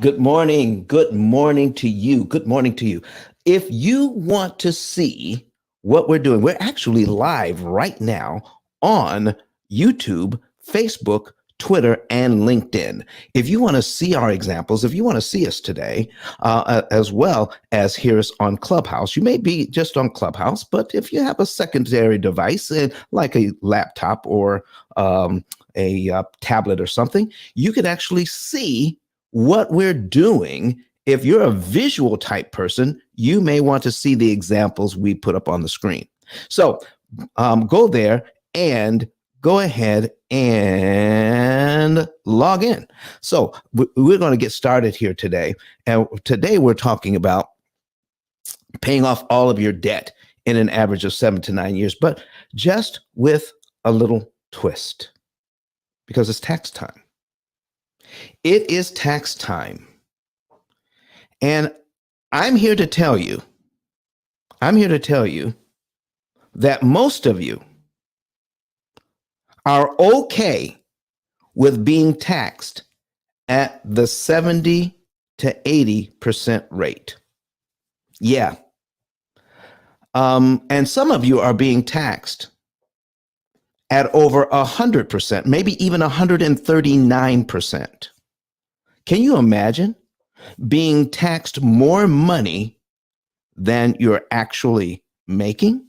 Good morning. Good morning to you. Good morning to you. If you want to see what we're doing, we're actually live right now on YouTube, Facebook, Twitter, and LinkedIn. If you want to see our examples, if you want to see us today, as well as hear us on Clubhouse, you may be just on Clubhouse, but if you have a secondary device like a laptop or a tablet or something, you could actually see what we're doing. If you're a visual type person, you may want to see the examples we put up on the screen. So go there and go ahead and log in. So we're going to get started here today. And today we're talking about paying off all of your debt in an average of 7 to 9 years, but just with a little twist, because it's tax time. It is tax time. And I'm here to tell you that most of you are okay with being taxed at the 70 to 80% rate. Yeah. And some of you are being taxed at over 100%, maybe even 139%. Can you imagine being taxed more money than you're actually making?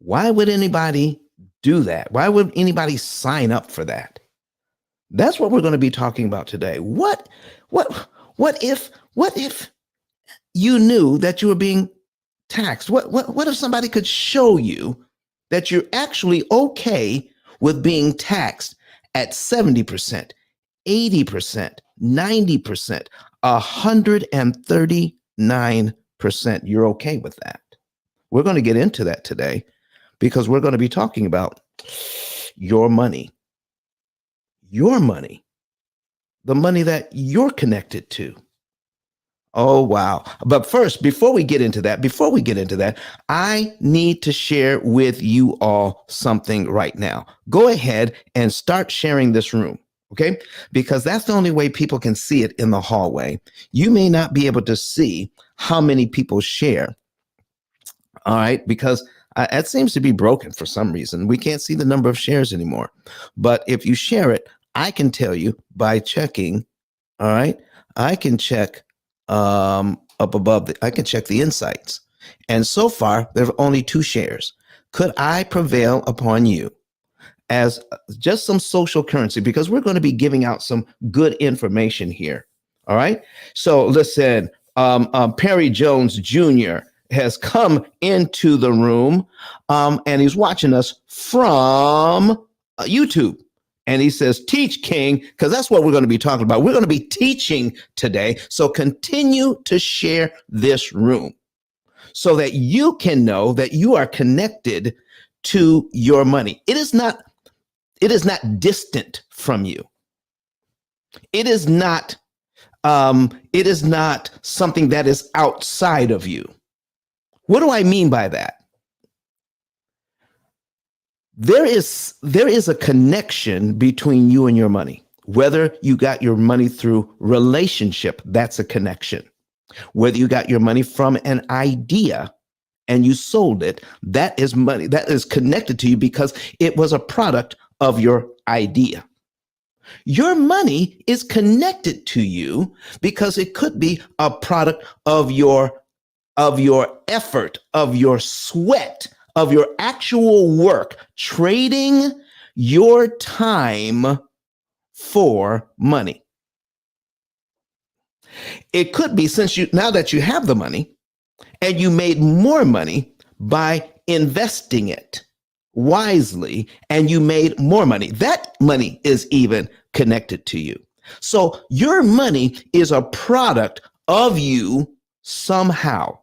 Why would anybody do that? Why would anybody sign up for that? That's what we're going to be talking about today. What if you knew that you were being taxed? What if somebody could show you that you're actually okay with being taxed at 70%, 80%, 90%, 139%? You're okay with that. We're going to get into that today because we're going to be talking about your money, the money that you're connected to. Oh, wow. But first, before we get into that, I need to share with you all something right now. Go ahead and start sharing this room, okay? Because that's the only way people can see it in the hallway. You may not be able to see how many people share, all right? Because it seems to be broken for some reason. We can't see the number of shares anymore. But if you share it, I can tell you by checking, all right? I can check up above, I can check the insights. And so far, there are only 2 shares. Could I prevail upon you as just some social currency? Because we're going to be giving out some good information here. All right. So listen, Perry Jones Jr. has come into the room and he's watching us from YouTube. And he says, teach, King, because that's what we're going to be talking about. We're going to be teaching today. So continue to share this room so that you can know that you are connected to your money. It is not distant from you. It is not something that is outside of you. What do I mean by that? There is a connection between you and your money. Whether you got your money through relationship, that's a connection. Whether you got your money from an idea and you sold it, that is money that is connected to you because it was a product of your idea. Your money is connected to you because it could be a product of your effort, of your sweat, of your actual work, trading your time for money. It could be now that you have the money and you made more money by investing it wisely and you made more money. That money is even connected to you. So your money is a product of you somehow.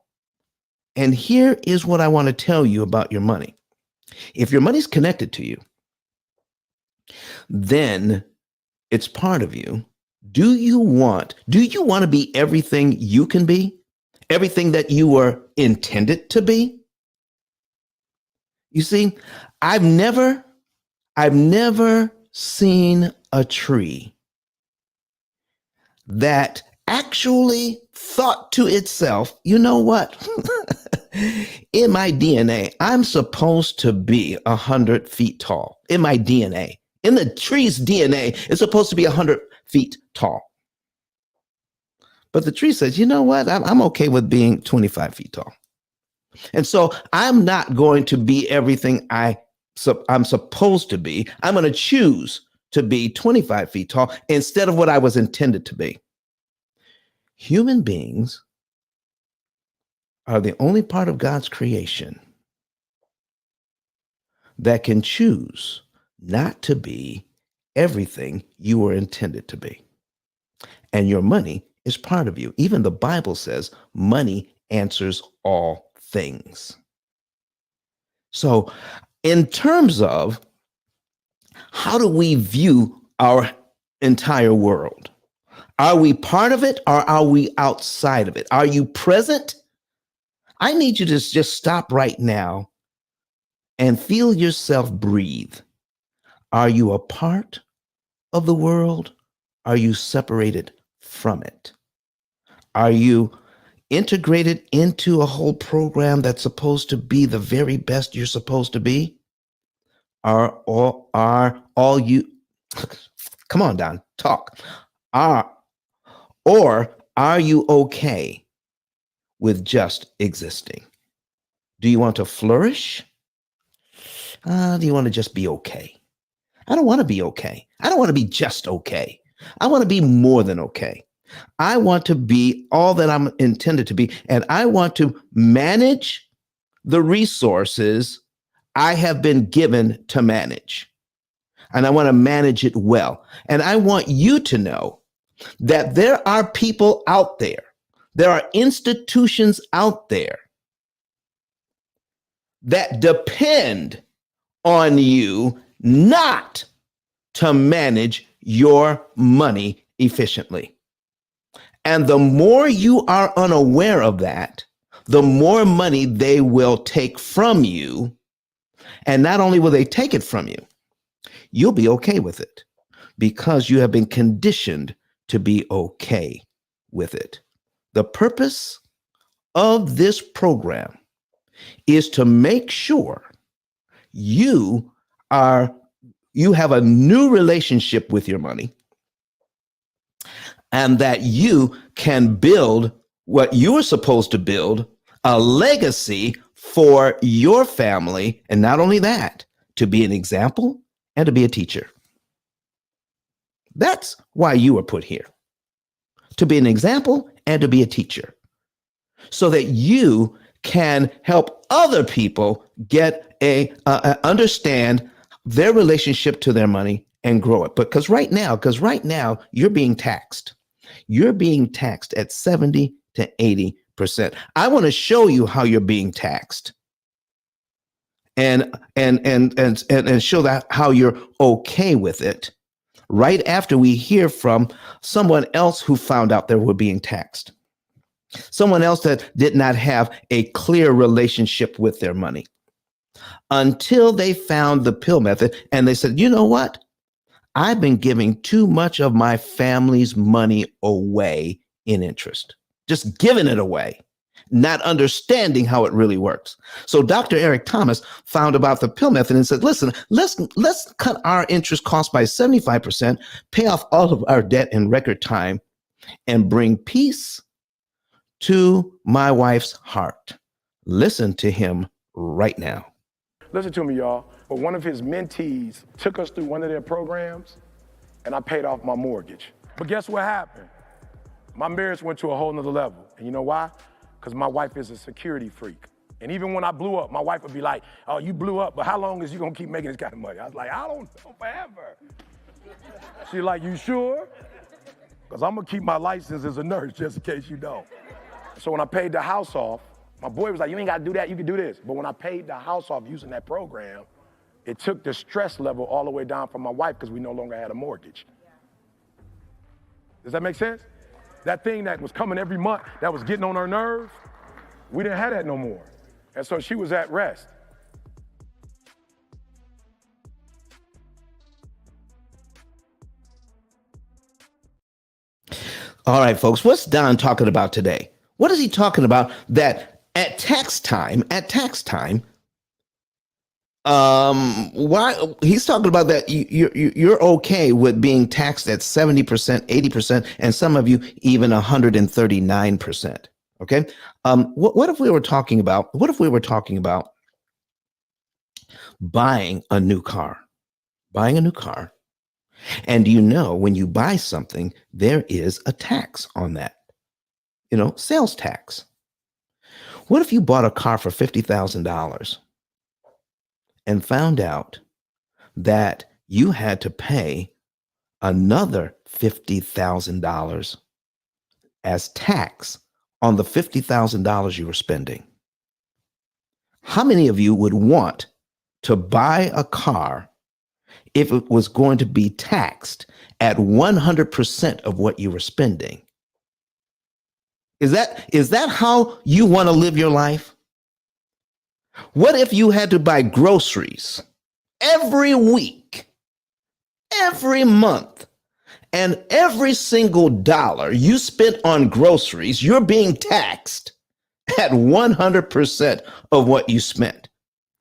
And here is what I want to tell you about your money. If your money's connected to you, then it's part of you. Do you want to be everything you can be? Everything that you were intended to be? You see, I've never seen a tree that actually thought to itself, you know what? In my DNA, I'm supposed to be 100 feet tall. In my DNA, in the tree's DNA, it's supposed to be 100 feet tall. But the tree says, you know what? I'm okay with being 25 feet tall. And so I'm not going to be everything I'm supposed to be. I'm going to choose to be 25 feet tall instead of what I was intended to be. Human beings are the only part of God's creation that can choose not to be everything you were intended to be. And your money is part of you. Even the Bible says money answers all things. So, in terms of how do we view our entire world? Are we part of it or are we outside of it? Are you present? I need you to just stop right now and feel yourself breathe. Are you a part of the world? Are you separated from it? Are you integrated into a whole program that's supposed to be the very best you're supposed to be? Are all you, come on, Don, talk. Or are you okay with just existing? Do you want to flourish? Do you want to just be okay? I don't want to be okay. I don't want to be just okay. I want to be more than okay. I want to be all that I'm intended to be, and I want to manage the resources I have been given to manage. And I want to manage it well. And I want you to know that there are people out there are institutions out there that depend on you not to manage your money efficiently. And the more you are unaware of that, the more money they will take from you. And not only will they take it from you, you'll be okay with it because you have been conditioned to be okay with it. The purpose of this program is to make sure you have a new relationship with your money and that you can build what you are supposed to build, a legacy for your family. And not only that, to be an example and to be a teacher. That's why you were put here, to be an example and to be a teacher, so that you can help other people get understand their relationship to their money and grow it. Because right now you're being taxed. You're being taxed at 70 to 80%. I want to show you how you're being taxed and show that how you're okay with it right after we hear from someone else who found out they were being taxed. Someone else that did not have a clear relationship with their money until they found the P.I.L.L method and they said, you know what? I've been giving too much of my family's money away in interest, just giving it away, not understanding how it really works. So Dr. Eric Thomas found about the P.I.L.L method and said, listen, let's cut our interest cost by 75%, pay off all of our debt in record time, and bring peace to my wife's heart. Listen to him right now. Listen to me, y'all. But one of his mentees took us through one of their programs, and I paid off my mortgage. But guess what happened? My marriage went to a whole nother level. And you know why? Because my wife is a security freak. And even when I blew up, my wife would be like, oh, you blew up, but how long is you gonna keep making this kind of money? I was like, I don't know, forever. She's like, you sure? Because I'm gonna keep my license as a nurse just in case you don't. So when I paid the house off, my boy was like, you ain't gotta do that, you can do this. But when I paid the house off using that program, it took the stress level all the way down from my wife because we no longer had a mortgage. Does that make sense? That thing that was coming every month, that was getting on her nerves, we didn't have that no more. And so she was at rest. All right, folks, what's Don talking about today? What is he talking about that at tax time, why he's talking about that you're okay with being taxed at 70%, 80%, and some of you even 139%. Okay. What if we were talking about buying a new car? Buying a new car. And when you buy something, there is a tax on that, sales tax. What if you bought a car for $50,000 and found out that you had to pay another $50,000 as tax on the $50,000 you were spending? How many of you would want to buy a car if it was going to be taxed at 100% of what you were spending? Is that how you want to live your life? What if you had to buy groceries every week, every month, and every single dollar you spent on groceries, you're being taxed at 100% of what you spent?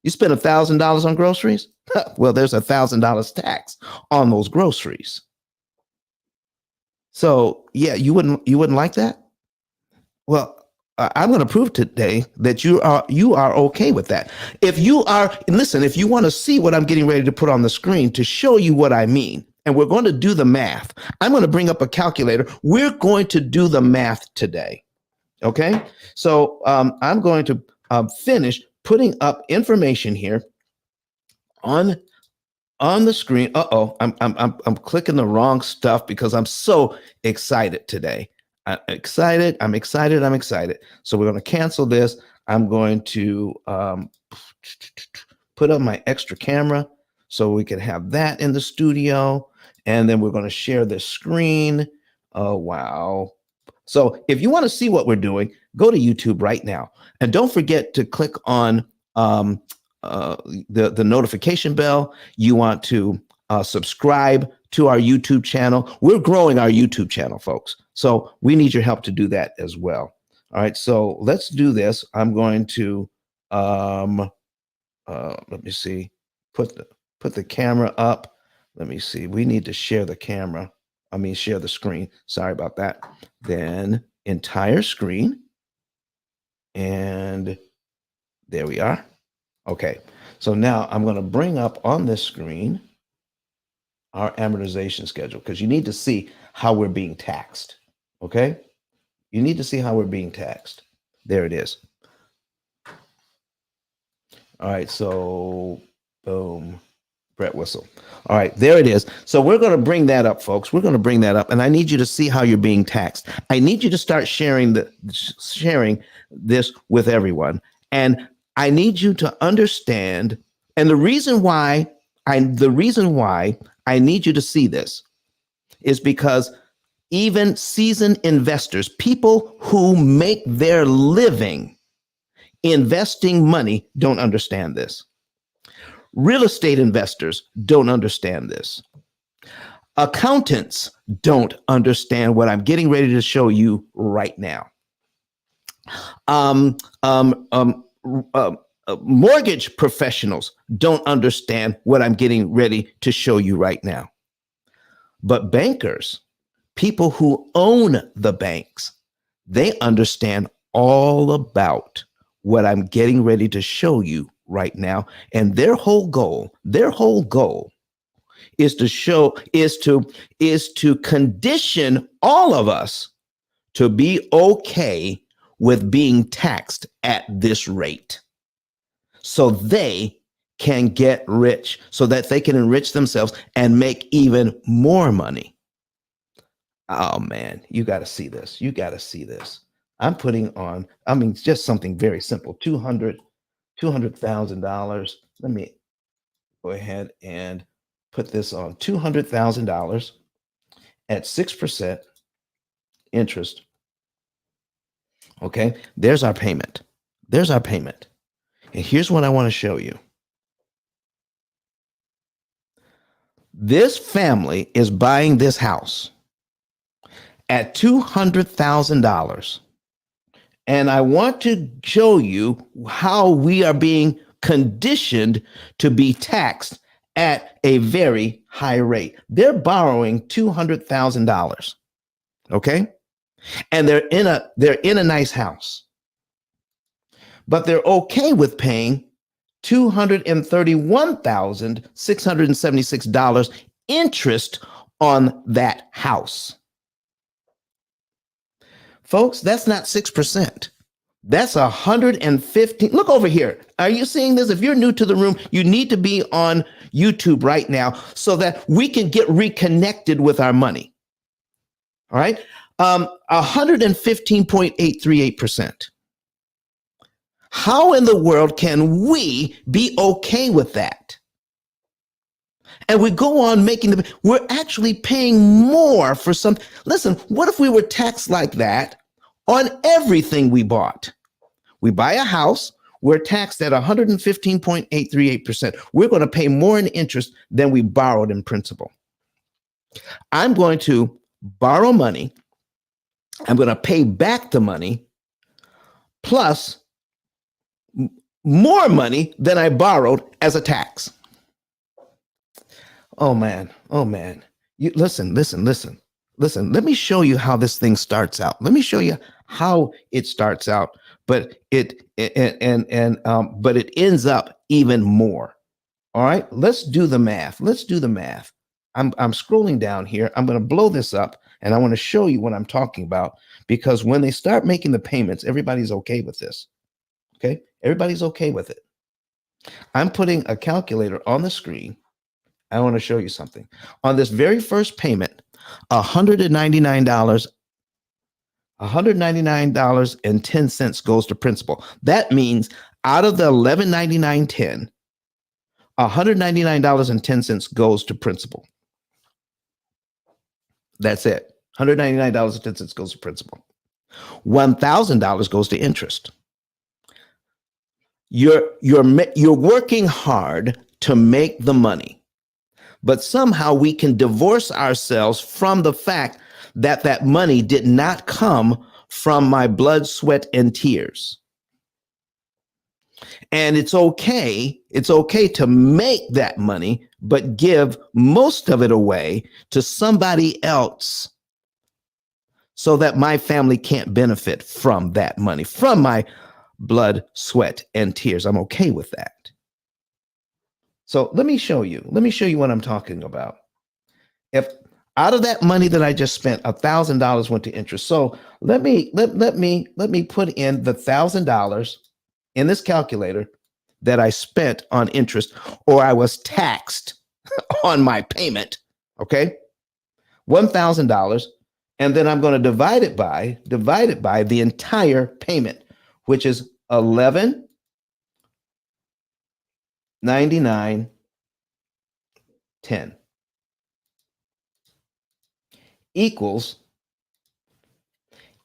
You spent $1,000 on groceries? Well, there's $1,000 tax on those groceries. So yeah, you wouldn't like that? Well, I'm going to prove today that you are okay with that. If you want to see what I'm getting ready to put on the screen to show you what I mean, and we're going to do the math. I'm going to bring up a calculator. We're going to do the math today. Okay. So I'm going to finish putting up information here on the screen. I'm clicking the wrong stuff because I'm so excited today. I'm excited. So we're going to cancel this. I'm going to put up my extra camera so we can have that in the studio. And then we're going to share this screen. Oh, wow. So if you want to see what we're doing, go to YouTube right now. And don't forget to click on the notification bell. You want to subscribe to our YouTube channel. We're growing our YouTube channel, folks. So we need your help to do that as well. All right, so let's do this. I'm going to let me see, put the camera up. Let me see. We need to share the camera. Share the screen. Sorry about that. Then entire screen. And there we are. Okay. So now I'm going to bring up on this screen our amortization schedule, because you need to see how we're being taxed. Okay. You need to see how we're being taxed. There it is. All right. So boom. Brett Whistle. All right, there it is. So we're going to bring that up, folks. We're going to bring that up, and I need you to see how you're being taxed. I need you to start sharing this with everyone, and I need you to understand. And the reason why I need you to see this is because even seasoned investors, people who make their living investing money, don't understand this. Real estate investors don't understand this. Accountants don't understand what I'm getting ready to show you right now. Mortgage professionals don't understand what I'm getting ready to show you right now. But bankers, people who own the banks, they understand all about what I'm getting ready to show you right now. And their whole goal is to condition all of us to be okay with being taxed at this rate, so they can get rich, so that they can enrich themselves and make even more money. Oh man, you got to see this. I'm putting on, just something very simple, $200,000. Let me go ahead and put this on $200,000 at 6% interest. Okay, there's our payment. And here's what I want to show you. This family is buying this house at $200,000. And I want to show you how we are being conditioned to be taxed at a very high rate. They're borrowing $200,000. Okay? And they're in a nice house. But they're okay with paying $231,676 interest on that house. Folks, that's not 6%. That's 115. Look over here. Are you seeing this? If you're new to the room, you need to be on YouTube right now so that we can get reconnected with our money. All right. 115.838%. How in the world can we be okay with that? And we go on we're actually paying more for something. Listen, what if we were taxed like that on everything we bought? We buy a house, we're taxed at 115.838%. We're going to pay more in interest than we borrowed in principal. I'm going to borrow money. I'm going to pay back the money plus more money than I borrowed as a tax. Oh man. You listen. Let me show you how this thing starts out. Let me show you how it starts out, but it ends up even more. All right, let's do the math. I'm scrolling down here. I'm going to blow this up, and I want to show you what I'm talking about, because when they start making the payments, everybody's okay with this. Okay, everybody's okay with it. I'm putting a calculator on the screen. I want to show you something. On this very first payment, $199.10 goes to principal. That means out of the $1199.10, $199.10 goes to principal. That's it. $199.10 goes to principal. $1,000 goes to interest. You're working hard to make the money, but somehow we can divorce ourselves from the fact that that money did not come from my blood, sweat, and tears. And it's okay to make that money, but give most of it away to somebody else so that my family can't benefit from that money, from my blood, sweat, and tears. I'm okay with that. So let me show you what I'm talking about. If out of that money that I just spent, $1,000 went to interest. So let me put in the $1,000 in this calculator that I spent on interest, or I was taxed on my payment. Okay, $1,000, and then I'm going to divide it by the entire payment, which is $1199.10 equals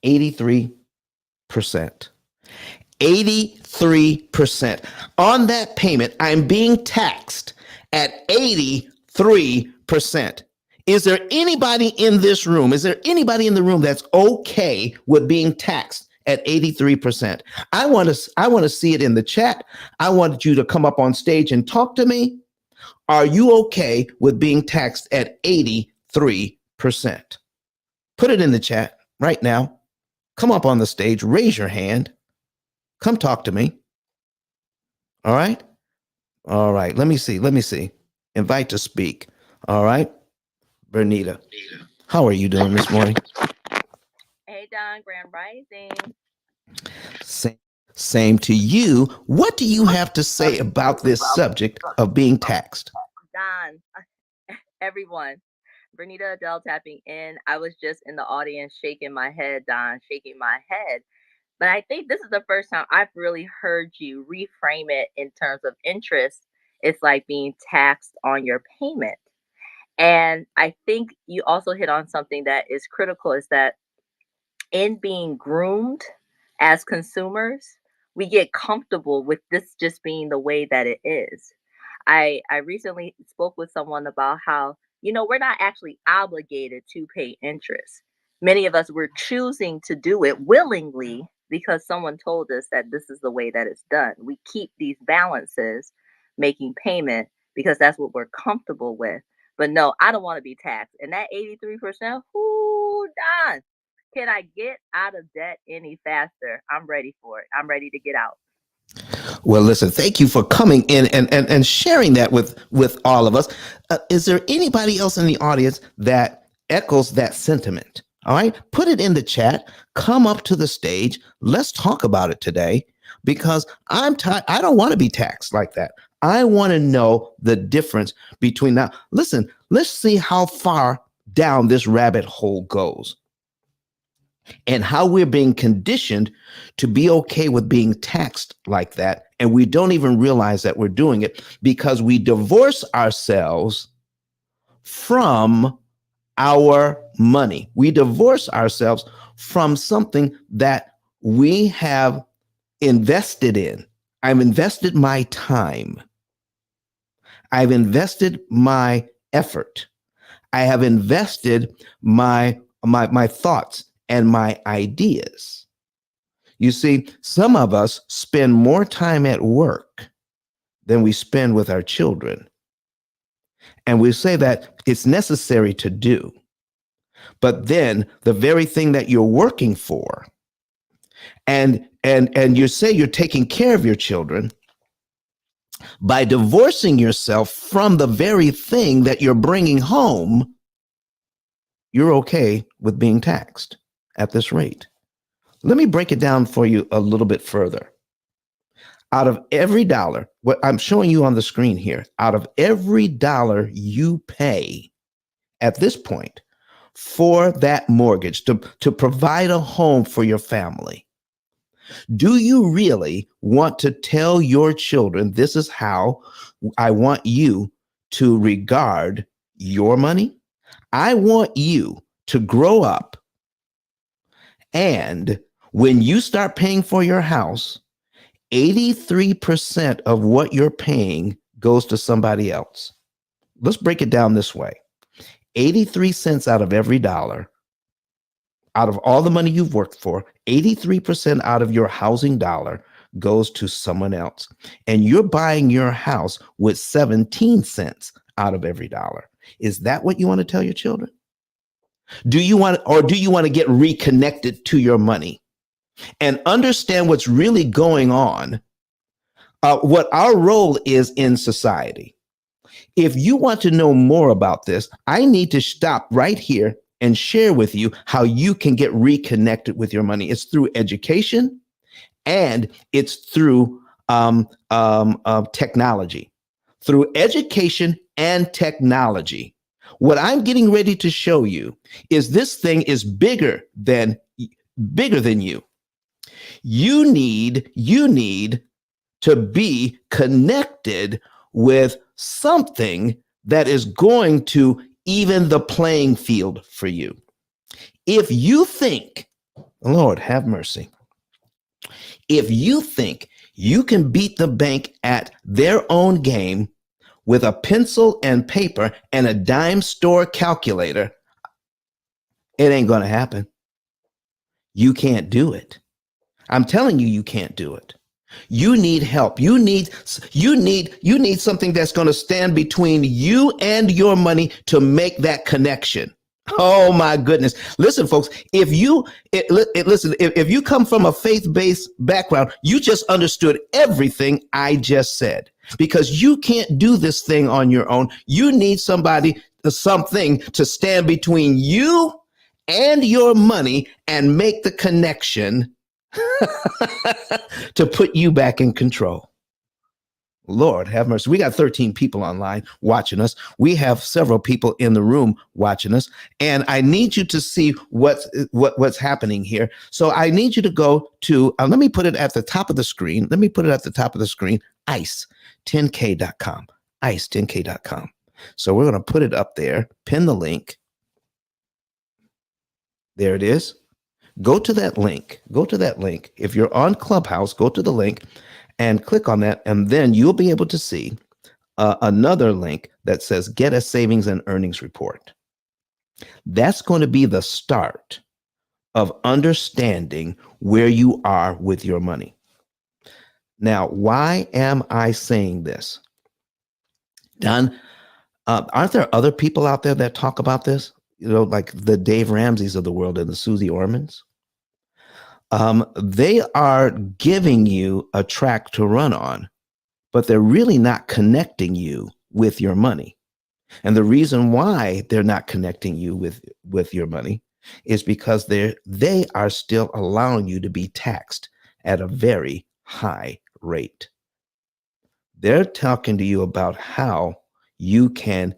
83%. 83%. On that payment, I'm being taxed at 83%. Is there anybody in this room? Is there anybody in the room that's okay with being taxed at 83%? I want to see it in the chat. I want you to come up on stage and talk to me. Are you okay with being taxed at 83%? Put it in the chat right now. Come up on the stage, raise your hand. Come talk to me. All right. Let me see. Invite to speak. All right. Bernita, how are you doing this morning? Hey, Don, Grand Rising. Same to you. What do you have to say about this subject of being taxed? Don, everyone. Bernita Adele tapping in. I was just in the audience shaking my head, Don, shaking my head. But I think this is the first time I've really heard you reframe it in terms of interest. It's like being taxed on your payment. And I think you also hit on something that is critical, is that in being groomed as consumers, we get comfortable with this just being the way that it is. I recently spoke with someone about how, we're not actually obligated to pay interest. many of us were choosing to do it willingly because someone told us that this is the way that it's done. We keep these balances making payment because that's what we're comfortable with. But no, I don't want to be taxed. And that 83%, whoo, Don, can I get out of debt any faster? I'm ready for it. I'm ready to get out. Well, listen, thank you for coming in and sharing that with all of us. Is there anybody else in the audience that echoes that sentiment? All right, put it in the chat. Come up to the stage. Let's talk about it today because I'm tired. I don't want to be taxed like that. I want to know the difference between now. Listen, let's see how far down this rabbit hole goes and how we're being conditioned to be okay with being taxed like that. And we don't even realize that we're doing it because we divorce ourselves from our money. We divorce ourselves from something that we have invested in. I've invested my time. I've invested my effort. I have invested my thoughts and my ideas. You see, some of us spend more time at work than we spend with our children. And we say that it's necessary to do. But then the very thing that you're working for, and you say you're taking care of your children, by divorcing yourself from the very thing that you're bringing home, you're okay with being taxed at this rate. Let me break it down for you a little bit further. Out of every dollar, what I'm showing you on the screen here, out of every dollar you pay at this point for that mortgage to provide a home for your family, do you really want to tell your children, this is how I want you to regard your money? I want you to grow up, and when you start paying for your house, 83% of what you're paying goes to somebody else. Let's break it down this way. 83 cents out of every dollar, out of all the money you've worked for, 83% out of your housing dollar goes to someone else. And you're buying your house with 17 cents out of every dollar. Is that what you want to tell your children? Do you want to get reconnected to your money and understand what's really going on, what our role is in society? If you want to know more about this, I need to stop right here and share with you how you can get reconnected with your money. It's through education and it's through technology. Through education and technology. What I'm getting ready to show you is this thing is bigger than you. You need to be connected with something that is going to even the playing field for you. If you think, Lord have mercy, if you think you can beat the bank at their own game with a pencil and paper and a dime store calculator, it ain't going to happen. You can't do it. I'm telling you, you can't do it. You need help. You need something that's going to stand between you and your money to make that connection. Oh my goodness. Listen, folks, if you come from a faith-based background, you just understood everything I just said, because you can't do this thing on your own. You need something to stand between you and your money and make the connection to put you back in control. Lord have mercy. We got 13 people online watching us. We have several people in the room watching us. And I need you to see what's happening here. So I need you to go to, let me put it at the top of the screen. ICE10K.com, ICE10K.com. So we're going to put it up there, pin the link. There it is. Go to that link. If you're on Clubhouse, go to the link and click on that. And then you'll be able to see another link that says get a savings and earnings report. That's going to be the start of understanding where you are with your money. Now, why am I saying this? Don, aren't there other people out there that talk about this? You know, like the Dave Ramseys of the world and the Susie Ormans. They are giving you a track to run on, but they're really not connecting you with your money. And the reason why they're not connecting you with your money is because they are still allowing you to be taxed at a very high rate. They're talking to you about how you can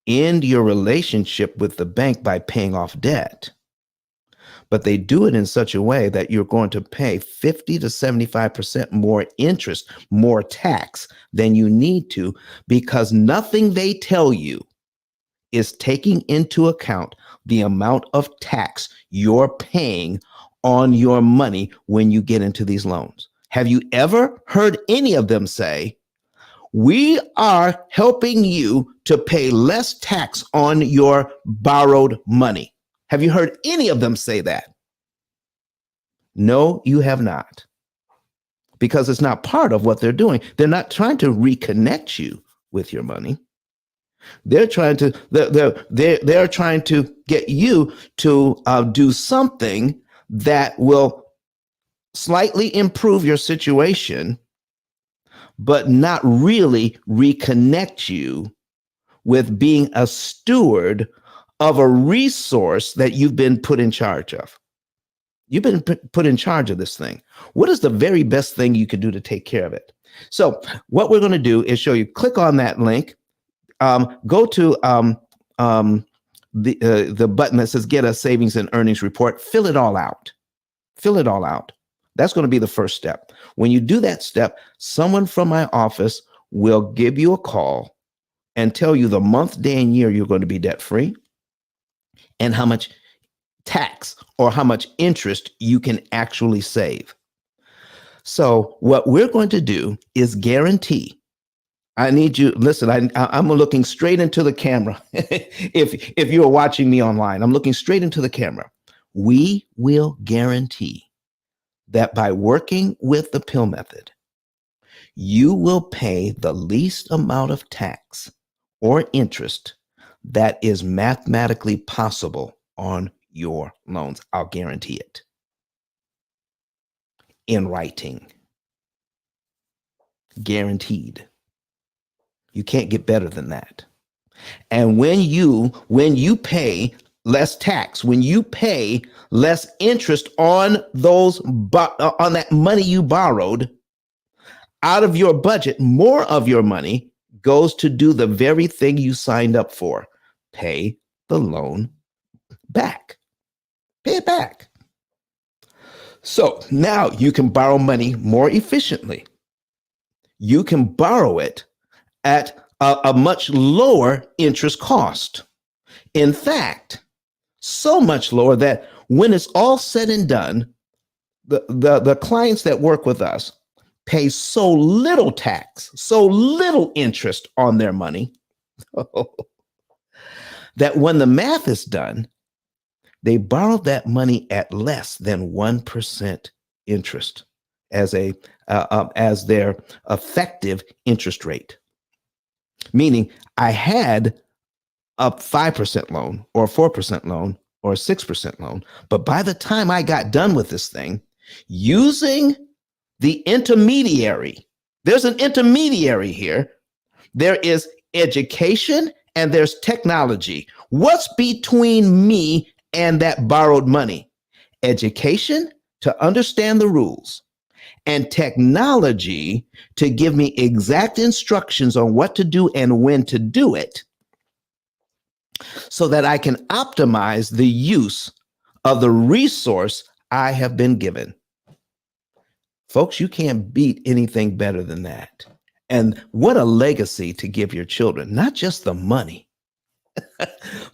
end your relationship with the bank by paying off debt. But they do it in such a way that you're going to pay 50 to 75% more interest, more tax than you need to, because nothing they tell you is taking into account the amount of tax you're paying on your money when you get into these loans. Have you ever heard any of them say, we are helping you to pay less tax on your borrowed money? Have you heard any of them say that? No, you have not. Because it's not part of what they're doing. They're not trying to reconnect you with your money. They're trying to they're trying to get you to do something that will slightly improve your situation, but not really reconnect you with being a steward of a resource that you've been put in charge of. You've been put in charge of this thing. What is the very best thing you could do to take care of it? So what we're going to do is show you, click on that link, go to the button that says get a savings and earnings report, fill it all out. Fill it all out. That's going to be the first step. When you do that step, someone from my office will give you a call and tell you the month, day, and year you're going to be debt free and how much tax or how much interest you can actually save. So what we're going to do is guarantee. I need you, listen, I'm looking straight into the camera. If you are watching me online, I'm looking straight into the camera. We will guarantee that by working with the P.I.L.L method, you will pay the least amount of tax or interest that is mathematically possible on your loans. I'll guarantee it. In writing. Guaranteed. You can't get better than that. And when you pay less tax, when you pay less interest on on that money you borrowed out of your budget, more of your money goes to do the very thing you signed up for. Pay the loan back. Pay it back. So now you can borrow money more efficiently. You can borrow it at a much lower interest cost. In fact, so much lower that when it's all said and done, the clients that work with us pay so little tax, so little interest on their money that when the math is done, they borrowed that money at less than 1% interest as their effective interest rate. Meaning I had a 5% loan or a 4% loan or a 6% loan, but by the time I got done with this thing, using the intermediary, there's an intermediary here. There is education and there's technology. What's between me and that borrowed money? Education to understand the rules, and technology to give me exact instructions on what to do and when to do it, so that I can optimize the use of the resource I have been given. Folks, you can't beat anything better than that. And what a legacy to give your children, not just the money,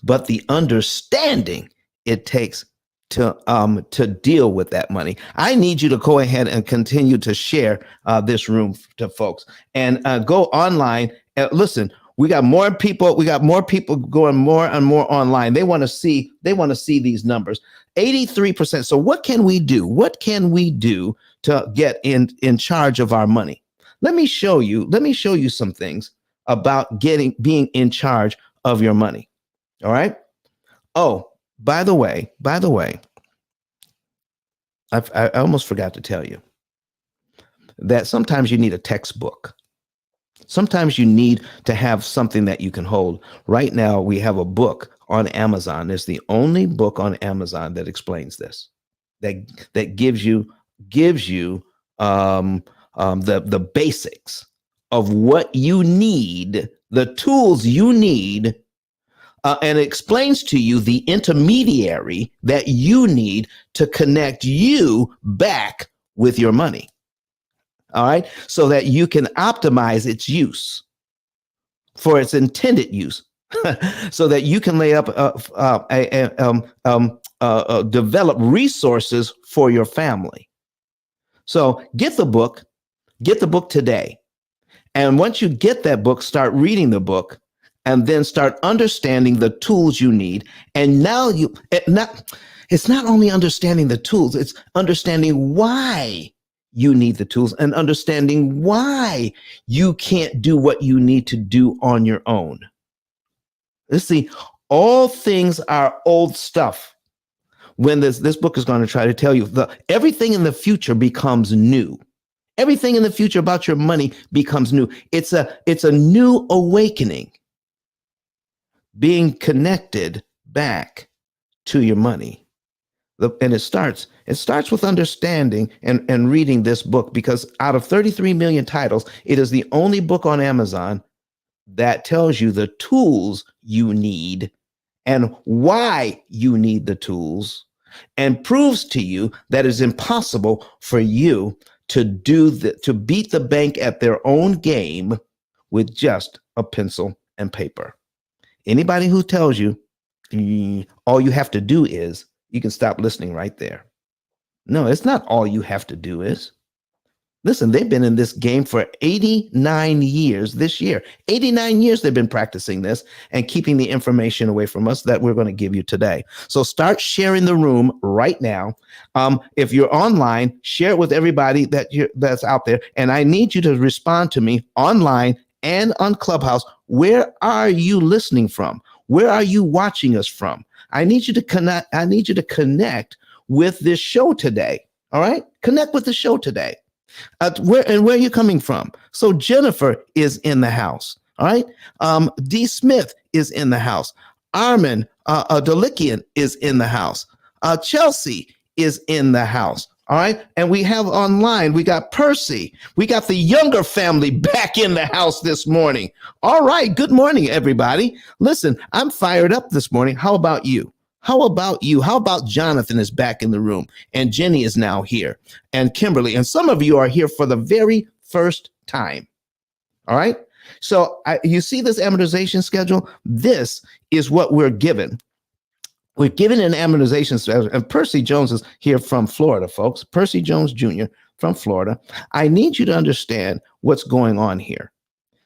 but the understanding it takes to deal with that money. I need you to go ahead and continue to share this room to folks and go online. Listen, We got more people. We got more people going more and more online. They want to see these numbers. 83%. So what can we do? What can we do to get in charge of our money? Let me show you some things about being in charge of your money. All right. Oh, by the way, I almost forgot to tell you that sometimes you need a textbook. Sometimes you need to have something that you can hold. Right now, we have a book on Amazon. It's the only book on Amazon that explains this, that gives you the basics of what you need, the tools you need, and it explains to you the intermediary that you need to connect you back with your money. All right, so that you can optimize its use for its intended use, so that you can lay up develop resources for your family. So get the book today. And once you get that book, start reading the book and then start understanding the tools you need. And now it's not only understanding the tools, it's understanding why you need the tools and understanding why you can't do what you need to do on your own. Let's see, all things are old stuff. When this book is going to try to tell you everything in the future becomes new. Everything in the future about your money becomes new. It's a new awakening, being connected back to your money. And it starts with understanding and reading this book, because out of 33 million titles, it is the only book on Amazon that tells you the tools you need and why you need the tools, and proves to you that it's impossible for you to beat the bank at their own game with just a pencil and paper. Anybody who tells you all you have to do is, you can stop listening right there. No, it's not all you have to do is. Listen, they've been in this game for 89 years this year. 89 years they've been practicing this and keeping the information away from us that we're going to give you today. So start sharing the room right now. If you're online, share it with everybody that's out there. And I need you to respond to me online and on Clubhouse. Where are you listening from? Where are you watching us from? I need you to connect with this show today. All right? Connect with the show today. Where are you coming from? So Jennifer is in the house. All right. D. Smith is in the house. Armin Delikian is in the house. Chelsea is in the house. All right. And we have online, we got Percy. We got the Younger family back in the house this morning. All right. Good morning, everybody. Listen, I'm fired up this morning. How about you? How about you? How about Jonathan is back in the room, and Jenny is now here, and Kimberly, and some of you are here for the very first time. All right. So you see this amortization schedule? This is what we're given. We're given an amortization schedule, and Percy Jones is here from Florida, folks. Percy Jones Jr. from Florida. I need you to understand what's going on here.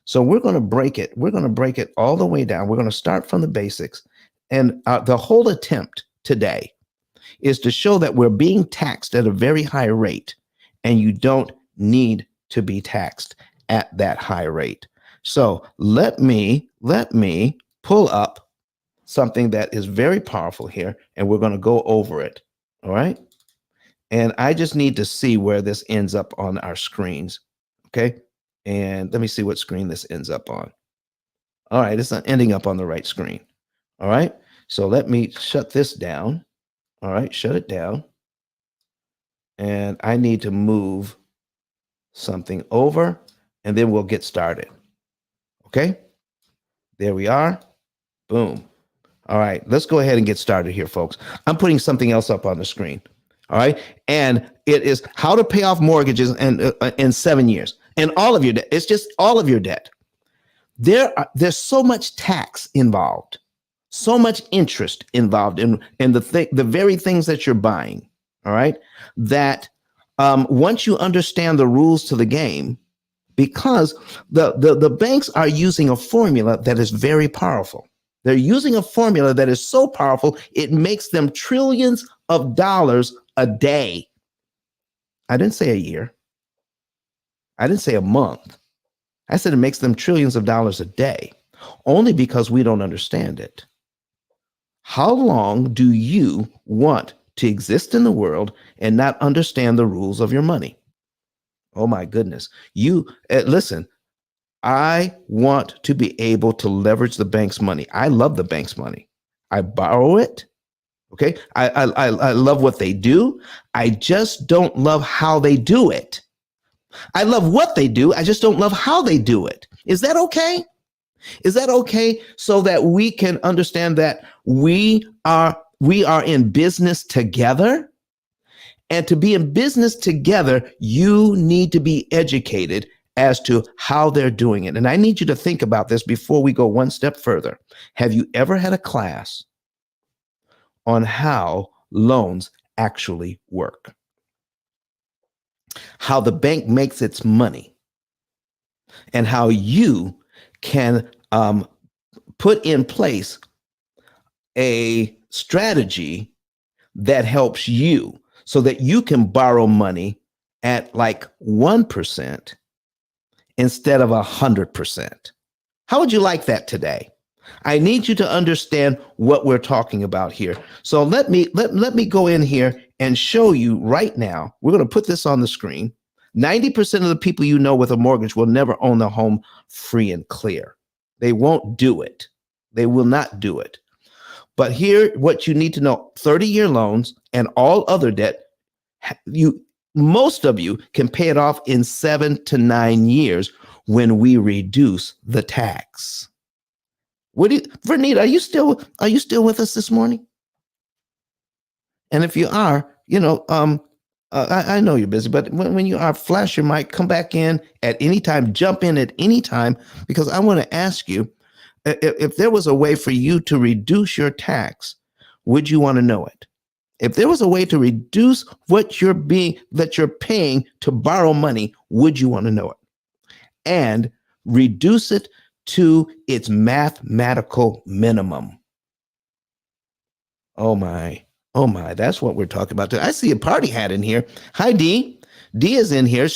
So we're going to break it. We're going to break it all the way down. We're going to start from the basics. And the whole attempt today is to show that we're being taxed at a very high rate, and you don't need to be taxed at that high rate. So let me pull up something that is very powerful here, and we're going to go over it. All right. And I just need to see where this ends up on our screens. Okay. And let me see what screen this ends up on. All right. It's not ending up on the right screen. All right. So let me shut this down. All right. Shut it down. And I need to move something over, and then we'll get started. Okay. There we are. Boom. All right. Let's go ahead and get started here, folks. I'm putting something else up on the screen. All right. And it is how to pay off mortgages in 7 years, and all of your debt. It's just all of your debt. There's so much tax involved, so much interest involved in the very things that you're buying. All right. That once you understand the rules to the game, because the banks are using a formula that is very powerful. They're using a formula that is so powerful, it makes them trillions of dollars a day. I didn't say a year. I didn't say a month. I said it makes them trillions of dollars a day, only because we don't understand it. How long do you want to exist in the world and not understand the rules of your money? Oh my goodness. Listen, I want to be able to leverage the bank's money. I love the bank's money. I borrow it. Okay. I love what they do. I just don't love how they do it. I love what they do. I just don't love how they do it. Is that okay? Is that okay? So that we can understand that we are in business together. And to be in business together, you need to be educated as to how they're doing it. And I need you to think about this before we go one step further. Have you ever had a class on how loans actually work? How the bank makes its money, and how you can put in place a strategy that helps you so that you can borrow money at like 1% instead of 100%. How would you like that today? I need you to understand what we're talking about here. So let me go in here and show you right now. We're going to put this on the screen. 90% of the people you know with a mortgage will never own the home free and clear. They won't do it. They will not do it. But here, what you need to know, 30-year loans and all other debt, most of you can pay it off in 7 to 9 years when we reduce the tax. Vernita, are you still with us this morning? And if you are, I know you're busy, but when you are, flash your mic, come back in at any time, jump in at any time, because I want to ask you, if there was a way for you to reduce your tax, would you want to know it? If there was a way to reduce that you're paying to borrow money, would you want to know it? And reduce it to its mathematical minimum. Oh my, that's what we're talking about today. I see a party hat in here. Hi, Dee. Dee is in here.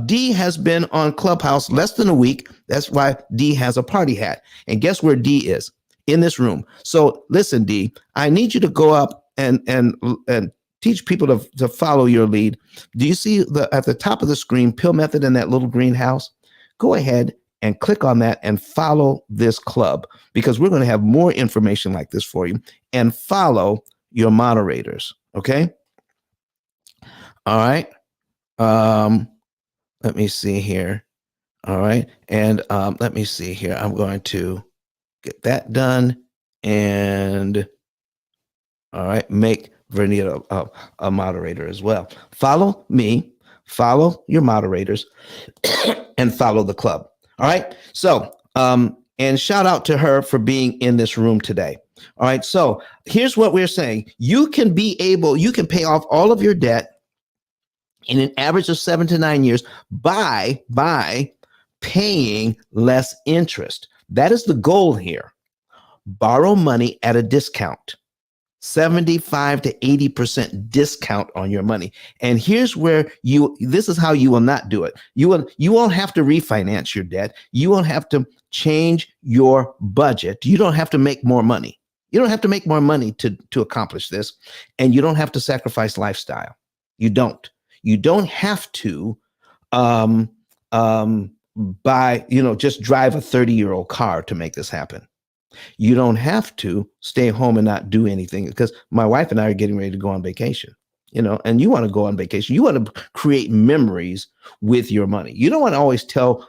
Dee has been on Clubhouse less than a week. That's why Dee has a party hat. And guess where Dee is? In this room. So listen, Dee, I need you to go up and teach people to follow your lead. Do you see at the top of the screen, P.I.L.L method in that little greenhouse? Go ahead and click on that and follow this club, because we're going to have more information like this for you, and follow your moderators. Okay. All right. Let me see here. All right. And let me see here. I'm going to get that done. And all right, make Vernita a moderator as well. Follow me, follow your moderators, and follow the club. All right. So, and shout out to her for being in this room today. All right. So here's what we're saying. You can pay off all of your debt in an average of 7 to 9 years by paying less interest. That is the goal here. Borrow money at a discount. 75 to 80% discount on your money. And here's where this is how you will not do it. You won't have to refinance your debt. You won't have to change your budget. You don't have to make more money. You don't have to make more money to accomplish this. And you don't have to sacrifice lifestyle. You don't have to just drive a 30-year-old car to make this happen. You don't have to stay home and not do anything, because my wife and I are getting ready to go on vacation, and you want to go on vacation. You want to create memories with your money. You don't want to always tell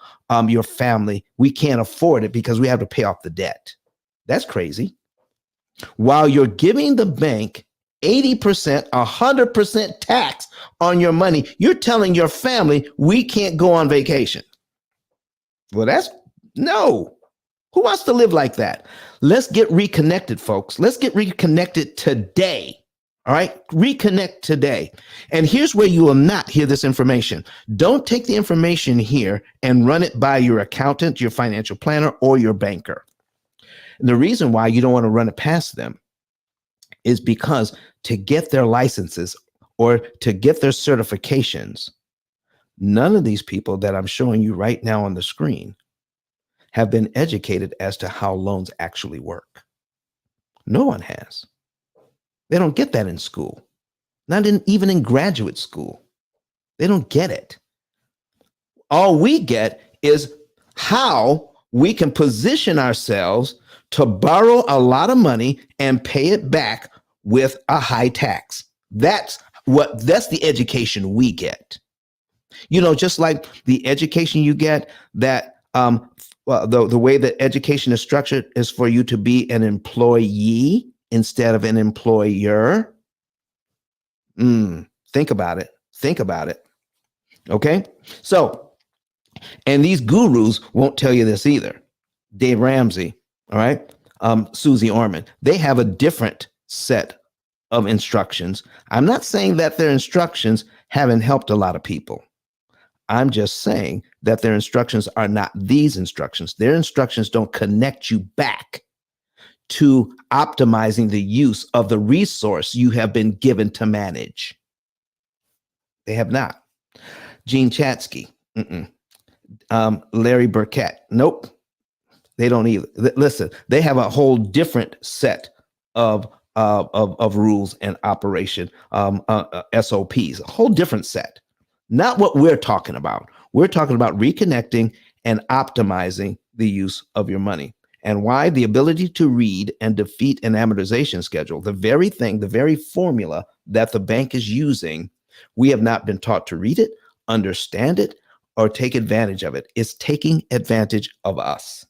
your family we can't afford it because we have to pay off the debt. That's crazy. While you're giving the bank 80%, 100% tax on your money, you're telling your family we can't go on vacation. Well, no. Who wants to live like that? Let's get reconnected, folks. Let's get reconnected today. All right, reconnect today. And here's where you will not hear this information. Don't take the information here and run it by your accountant, your financial planner, or your banker. And the reason why you don't want to run it past them is because to get their licenses or to get their certifications, none of these people that I'm showing you right now on the screen have been educated as to how loans actually work. No one has. They don't get that in school, even in graduate school. They don't get it. All we get is how we can position ourselves to borrow a lot of money and pay it back with a high tax. That's the education we get. You know, just like the education you get that the way that education is structured is for you to be an employee instead of an employer. Think about it. Think about it. Okay. So, and these gurus won't tell you this either. Dave Ramsey, all right, Susie Orman, they have a different set of instructions. I'm not saying that their instructions haven't helped a lot of people. I'm just saying that their instructions are not these instructions. Their instructions don't connect you back to optimizing the use of the resource you have been given to manage. They have not. Gene Chatsky, Larry Burkett, nope, they don't either. Listen, they have a whole different set of rules and operation, SOPs, a whole different set. Not what we're talking about. We're talking about reconnecting and optimizing the use of your money. And why? The ability to read and defeat an amortization schedule, the very thing, the very formula that the bank is using, we have not been taught to read it, understand it, or take advantage of it. It's taking advantage of us.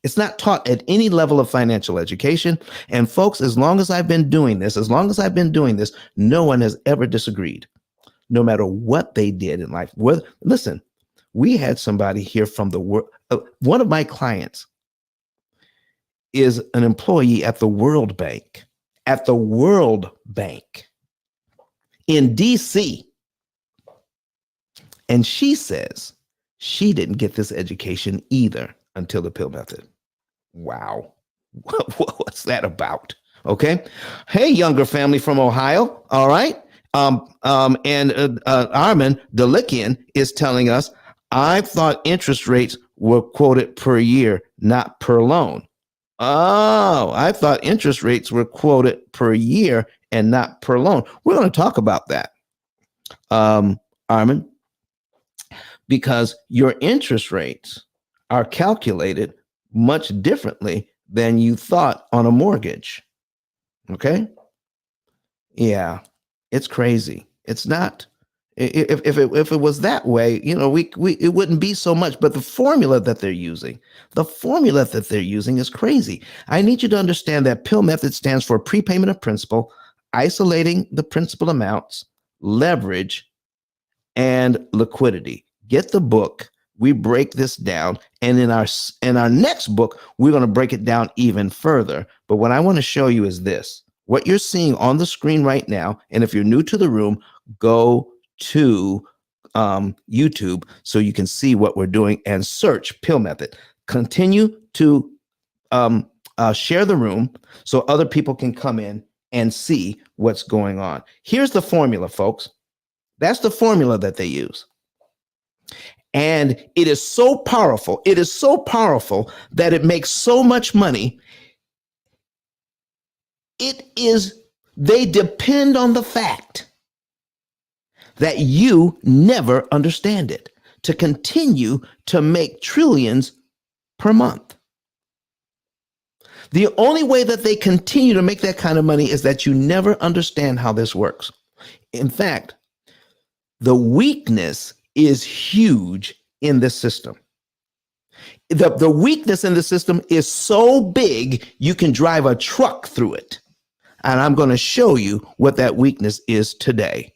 It's not taught at any level of financial education. And folks, as long as I've been doing this, no one has ever disagreed, no matter what they did in life. Listen, we had somebody here from the world. One of my clients is an employee at the World Bank, in DC. And she says she didn't get this education either until the P.I.L.L method. Wow. What's that about? Okay. Hey, younger family from Ohio. All right. And Armin Delikian is telling us, I thought interest rates were quoted per year, not per loan. Oh, I thought interest rates were quoted per year and not per loan. We're going to talk about that, Armin, because your interest rates are calculated much differently than you thought on a mortgage. Okay? Yeah, it's crazy. It's not. If it was that way, you know, it wouldn't be so much. But the formula that they're using is crazy. I need you to understand that P.I.L.L method stands for prepayment of principal, isolating the principal amounts, leverage, and liquidity. Get the book. We break this down, and in our next book, we're going to break it down even further. But what I want to show you is this: what you're seeing on the screen right now. And if you're new to the room, go to YouTube so you can see what we're doing and search P.I.L.L method. Continue to share the room so other people can come in and see what's going on. Here's the formula, folks. That's the formula that they use. And it is so powerful. It is so powerful that it makes so much money. They depend on the fact that you never understand it to continue to make trillions per month. The only way that they continue to make that kind of money is that you never understand how this works. In fact, the weakness is huge in this system. The weakness in the system is so big, you can drive a truck through it. And I'm going to show you what that weakness is today.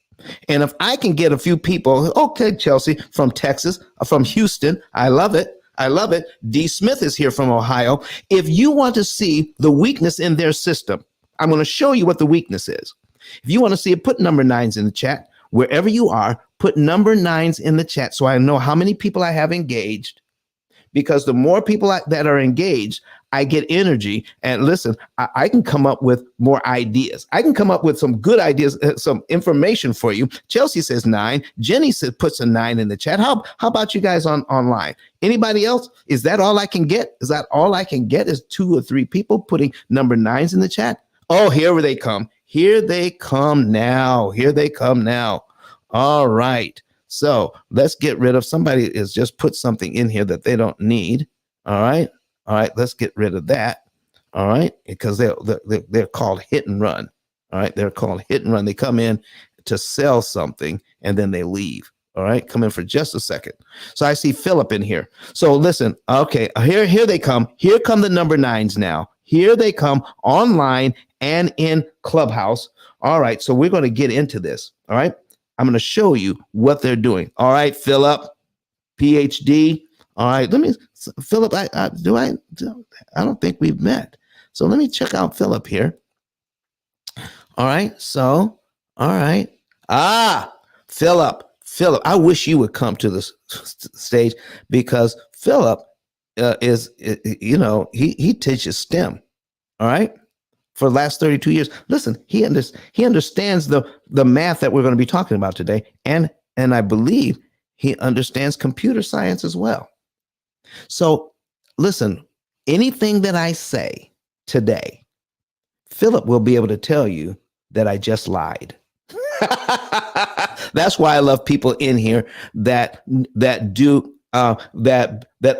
And if I can get a few people, okay, Chelsea, from Texas, from Houston, I love it. I love it. D. Smith is here from Ohio. If you want to see the weakness in their system, I'm going to show you what the weakness is. If you want to see it, put number 9s in the chat. Wherever you are, put number 9s in the chat so I know how many people I have engaged. Because the more people that are engaged, I get energy. And listen, I can come up with more ideas. I can come up with some good ideas, some information for you. Chelsea says 9. Jenny says puts a 9 in the chat. How about you guys online? Anybody else? Is that all I can get? Is that all I can get is 2 or 3 people putting number 9s in the chat? Oh, here they come. Here they come now. Here they come now. All right. So let's get rid of somebody has just put something in here that they don't need. All right. All right. Let's get rid of that. All right. Because they're called hit and run. All right. They're called hit and run. They come in to sell something and then they leave. All right. Come in for just a second. So I see Philip in here. So listen. Okay. Here they come. Here come the number 9s now. Here they come online and in Clubhouse. All right. So we're going to get into this. All right. I'm going to show you what they're doing. All right, Philip, PhD. All right, Philip, I don't think we've met. So let me check out Philip here. All right, so, all right. Philip, I wish you would come to the stage because Philip he teaches STEM. All right. For the last 32 years. Listen, he understands the math that we're going to be talking about today. And I believe he understands computer science as well. So listen, anything that I say today, Philip will be able to tell you that I just lied. That's why I love people in here that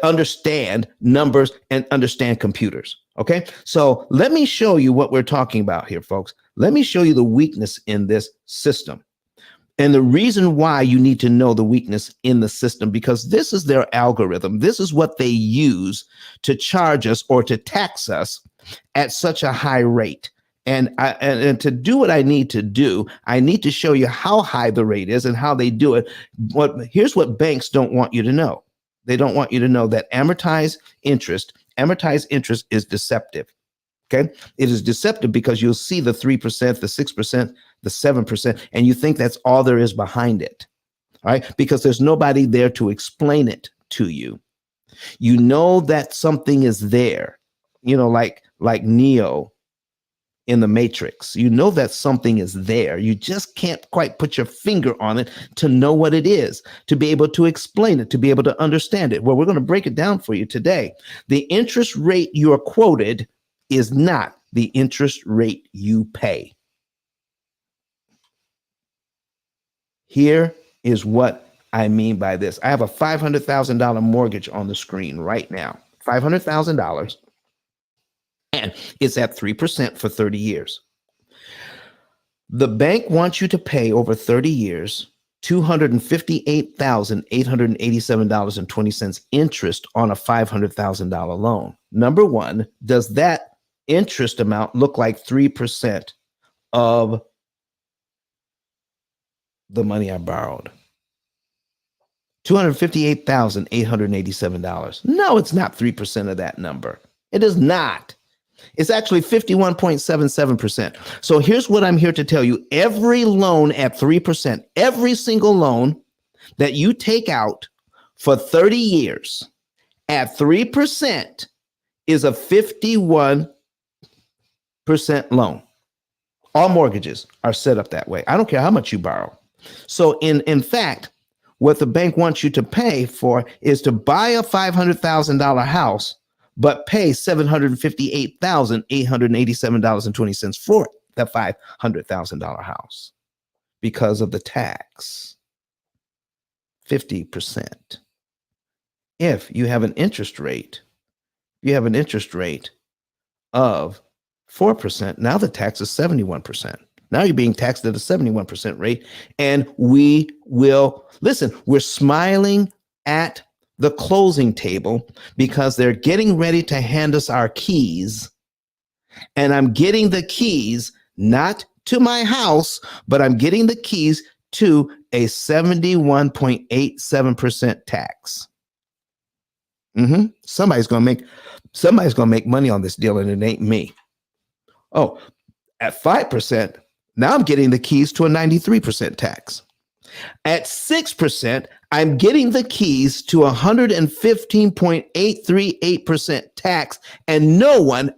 understand numbers and understand computers. Okay, so let me show you what we're talking about here, folks. Let me show you the weakness in this system. And the reason why you need to know the weakness in the system, because this is their algorithm. This is what they use to charge us or to tax us at such a high rate. And to do what I need to do, I need to show you how high the rate is and how they do it. Here's what banks don't want you to know. They don't want you to know that amortized interest is deceptive. Okay. It is deceptive because you'll see the 3%, the 6%, the 7%, and you think that's all there is behind it. All right. Because there's nobody there to explain it to you. You know that something is there, like Neo in the Matrix. You know that something is there. You just can't quite put your finger on it to know what it is, to be able to explain it, to be able to understand it. Well, we're going to break it down for you today. The interest rate you're quoted is not the interest rate you pay. Here is what I mean by this. I have a $500,000 mortgage on the screen right now, $500,000. And it's at 3% for 30 years. The bank wants you to pay over 30 years, $258,887.20 interest on a $500,000 loan. Number one, does that interest amount look like 3% of the money I borrowed? $258,887. No, it's not 3% of that number. It is not. It's actually 51.77%. So here's what I'm here to tell you. Every loan at 3%, every single loan that you take out for 30 years at 3% is a 51% loan. All mortgages are set up that way. I don't care how much you borrow. So in fact, what the bank wants you to pay for is to buy a $500,000 house, but pay $758,887.20 for that $500,000 house because of the tax. 50%. If you have an interest rate, of 4%, now the tax is 71%. Now you're being taxed at a 71% rate. And we're smiling at the closing table because they're getting ready to hand us our keys. And I'm getting the keys, not to my house, but I'm getting the keys to a 71.87% tax. Somebody's gonna make money on this deal, and it ain't me. Oh, at 5%, Now I'm getting the keys to a 93% tax. At 6%, I'm getting the keys to 115.838% tax, and no one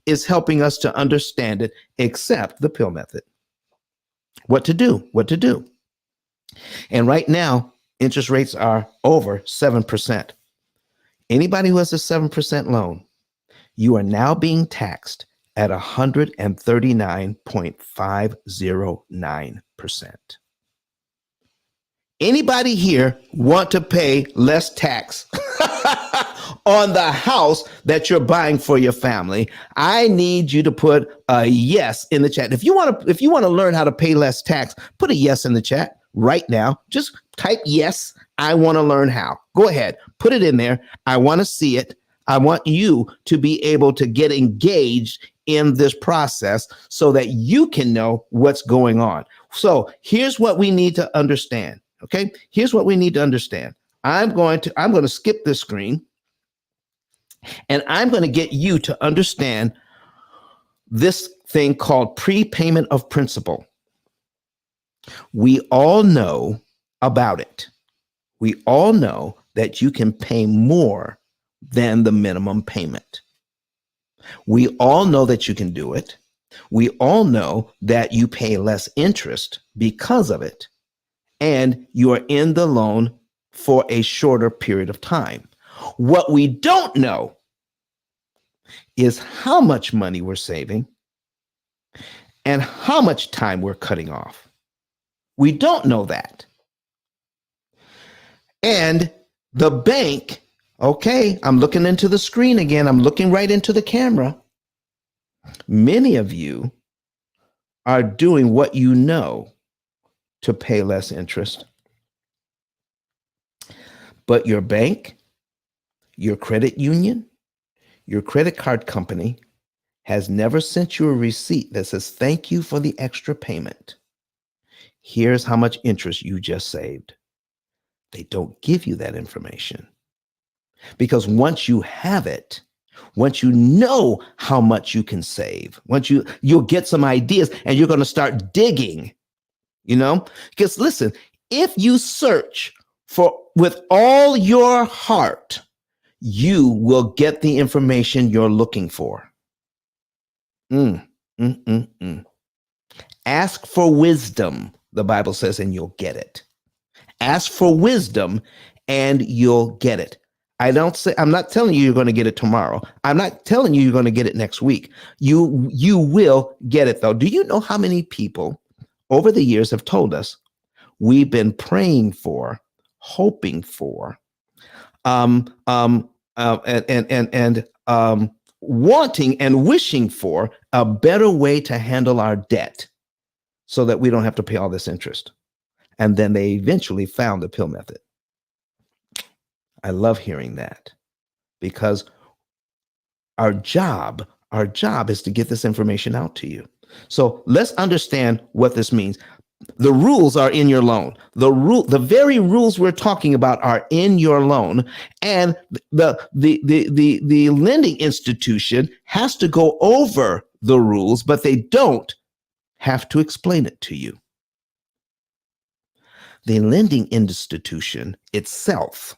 is helping us to understand it except the P.I.L.L method. What to do? And right now, interest rates are over 7%. Anybody who has a 7% loan, you are now being taxed at 139.509%. Anybody here want to pay less tax on the house that you're buying for your family? I need you to put a yes in the chat. If you want to learn how to pay less tax, put a yes in the chat right now. Just type yes. I want to learn how. Go ahead, put it in there. I want to see it. I want you to be able to get engaged in this process so that you can know what's going on. So here's what we need to understand. Okay, here's what we need to understand. I'm going to skip this screen, and I'm going to get you to understand this thing called prepayment of principal. We all know about it. We all know that you can pay more than the minimum payment. We all know that you can do it. We all know that you pay less interest because of it, and you are in the loan for a shorter period of time. What we don't know is how much money we're saving and how much time we're cutting off. We don't know that. And the bank, okay, I'm looking into the screen again. I'm looking right into the camera. Many of you are doing what you know to pay less interest. But your bank, your credit union, your credit card company has never sent you a receipt that says, thank you for the extra payment. Here's how much interest you just saved. They don't give you that information. Because once you have it, once you know how much you can save, once you'll get some ideas and you're going to start digging, because listen, if you search for with all your heart, you will get the information you're looking for. Ask for wisdom, the Bible says, and you'll get it. Ask for wisdom and you'll get it. I'm not telling you you're going to get it tomorrow. I'm not telling you you're going to get it next week. You will get it, though. Do you know how many people over the years have told us we've been praying for, hoping for, wanting and wishing for a better way to handle our debt so that we don't have to pay all this interest? And then they eventually found the P.I.L.L method. I love hearing that, because our job is to get this information out to you. So let's understand what this means. The rules are in your loan. The very rules we're talking about are in your loan, and the lending institution has to go over the rules, but they don't have to explain it to you. The lending institution itself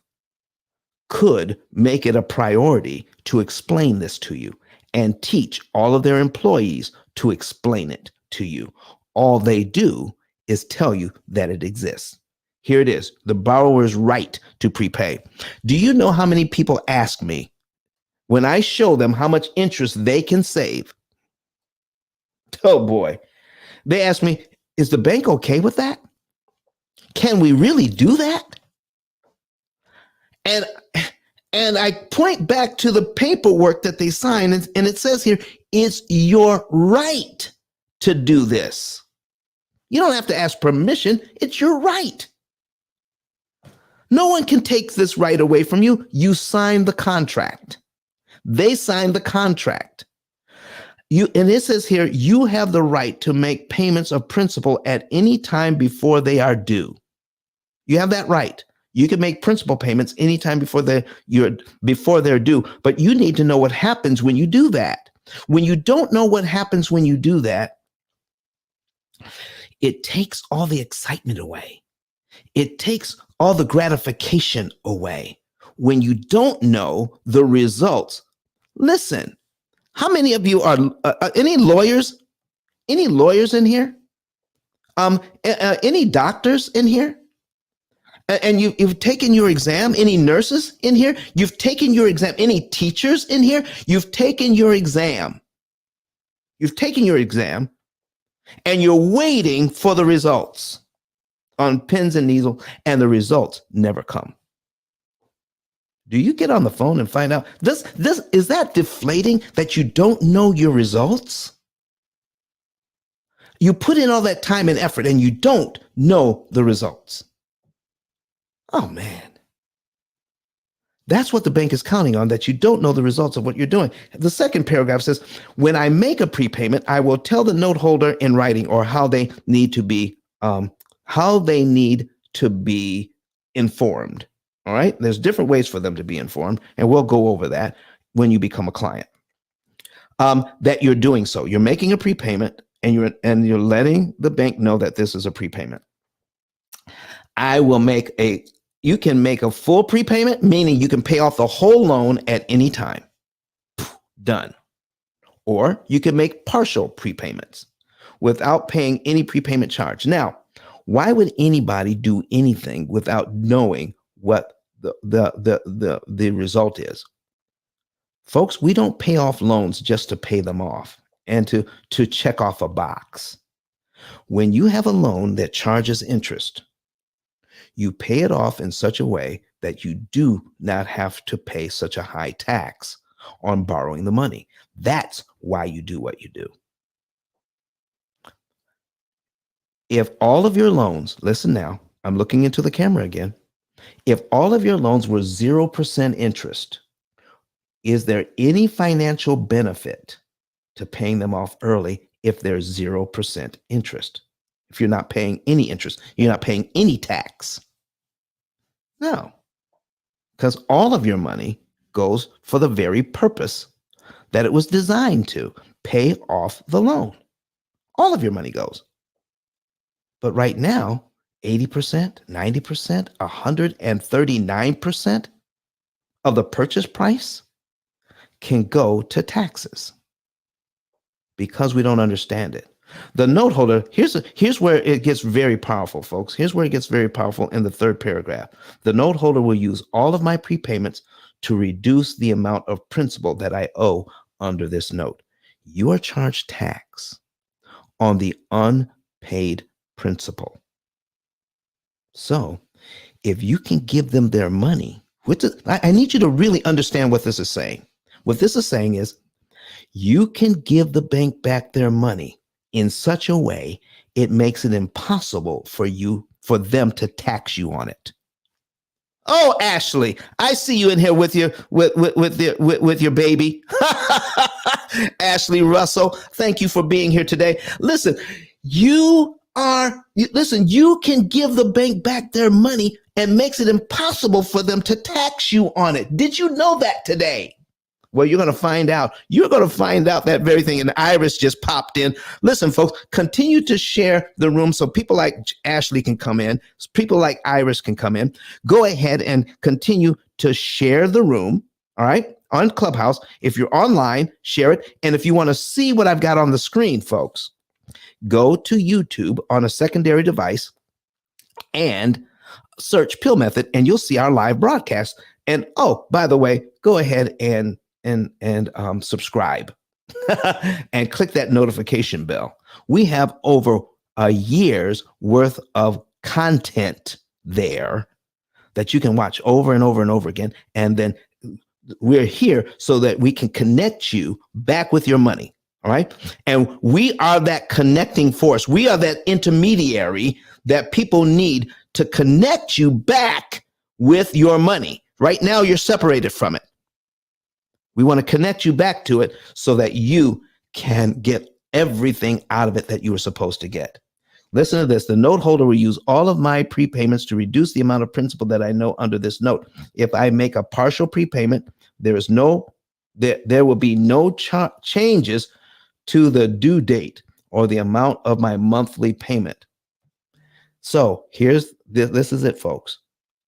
could make it a priority to explain this to you and teach all of their employees to explain it to you. All they do is tell you that it exists. Here it is, the borrower's right to prepay. Do you know how many people ask me when I show them how much interest they can save? Oh boy, they ask me, is the bank okay with that? Can we really do that? And I point back to the paperwork that they sign, and it says here, it's your right to do this. You don't have to ask permission. It's your right. No one can take this right away from you. You signed the contract. They signed the contract. And it says here, you have the right to make payments of principal at any time before they are due. You have that right. You can make principal payments anytime before they're due, but you need to know what happens when you do that. When you don't know what happens when you do that, It takes all the excitement away. It takes all the gratification away when you don't know the results. Listen, how many of you are any lawyers? Any lawyers in here? Any doctors in here? And you've taken your exam. Any nurses in here? You've taken your exam. Any teachers in here? You've taken your exam. You've taken your exam, and you're waiting for the results on pins and needles, and the results never come. Do you get on the phone and find out this is that deflating that you don't know your results? You put in all that time and effort and you don't know the results. Oh man. That's what the bank is counting on, that you don't know the results of what you're doing. The second paragraph says, when I make a prepayment, I will tell the note holder in writing or how they need to be informed. All right. There's different ways for them to be informed, and we'll go over that when you become a client. That you're doing so. You're making a prepayment and you're letting the bank know that this is a prepayment. You can make a full prepayment, meaning you can pay off the whole loan at any time. Done. Or you can make partial prepayments without paying any prepayment charge. Now, why would anybody do anything without knowing what the result is? Folks, we don't pay off loans just to pay them off and to check off a box. When you have a loan that charges interest, you pay it off in such a way that you do not have to pay such a high tax on borrowing the money. That's why you do what you do. If all of your loans, listen now, I'm looking into the camera again. If all of your loans were 0% interest, is there any financial benefit to paying them off early if there's 0% interest? If you're not paying any interest, you're not paying any tax. No, because all of your money goes for the very purpose that it was designed to, pay off the loan. All of your money goes. But right now, 80%, 90%, 139% of the purchase price can go to taxes because we don't understand it. The note holder, here's where it gets very powerful, folks. Here's where it gets very powerful in the third paragraph. The note holder will use all of my prepayments to reduce the amount of principal that I owe under this note. You are charged tax on the unpaid principal. So if you can give them their money, I need you to really understand what this is saying. What this is saying is you can give the bank back their money in such a way it makes it impossible for them to tax you on it. Oh, Ashley, I see you in here with your baby. Ashley Russell, thank you for being here today. Listen, you can give the bank back their money and makes it impossible for them to tax you on it. Did you know that today? Well, you're going to find out. You're going to find out that very thing. And Iris just popped in. Listen, folks, continue to share the room so people like Ashley can come in. People like Iris can come in. Go ahead and continue to share the room. All right. On Clubhouse. If you're online, share it. And if you want to see what I've got on the screen, folks, go to YouTube on a secondary device and search P.I.L.L Method, and you'll see our live broadcast. And oh, by the way, go ahead and subscribe and click that notification bell. We have over a year's worth of content there that you can watch over and over and over again. And then we're here so that we can connect you back with your money. All right. And we are that connecting force. We are that intermediary that people need to connect you back with your money. Right now, you're separated from it. We want to connect you back to it so that you can get everything out of it that you were supposed to get. Listen to this. The note holder will use all of my prepayments to reduce the amount of principal that I know under this note. If I make a partial prepayment, there will be no changes to the due date. or the amount of my monthly payment. So here's this is it, folks.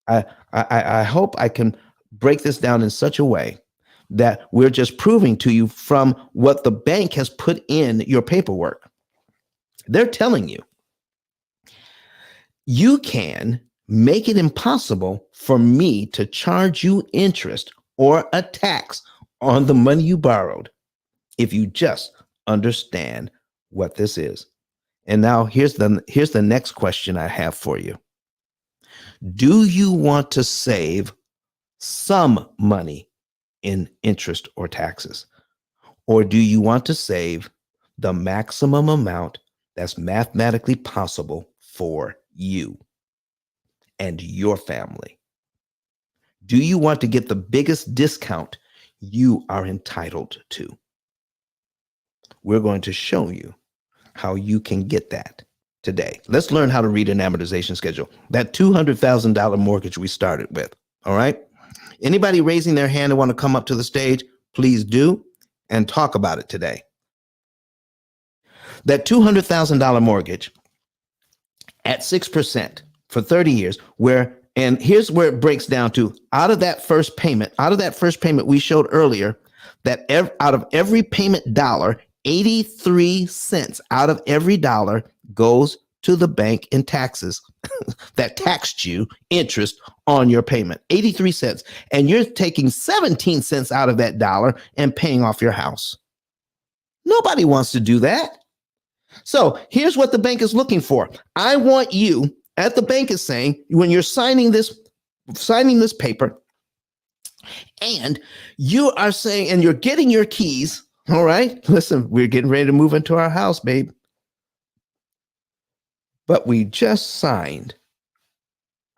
I hope I can break this down in such a way that we're just proving to you from what the bank has put in your paperwork. They're telling you you can make it impossible for me to charge you interest or a tax on the money you borrowed if you just understand what this is. And now here's the next question I have for you. Do you want to save some money in interest or taxes? Or do you want to save the maximum amount that's mathematically possible for you and your family? Do you want to get the biggest discount you are entitled to? We're going to show you how you can get that today. Let's learn how to read an amortization schedule. That $200,000 mortgage we started with. All right. Anybody raising their hand and want to come up to the stage, please do and talk about it today. That $200,000 mortgage at 6% for 30 years, and here's where it breaks down to, out of that first payment we showed earlier, that out of every payment dollar, 83 cents out of every dollar goes to the bank in taxes that taxed you interest on your payment, 83 cents. And you're taking 17 cents out of that dollar and paying off your house. Nobody wants to do that. So here's what the bank is looking for. I want you, at the bank is saying, when you're signing this paper, and you are saying, and you're getting your keys, all right, listen, we're getting ready to move into our house, babe. But we just signed,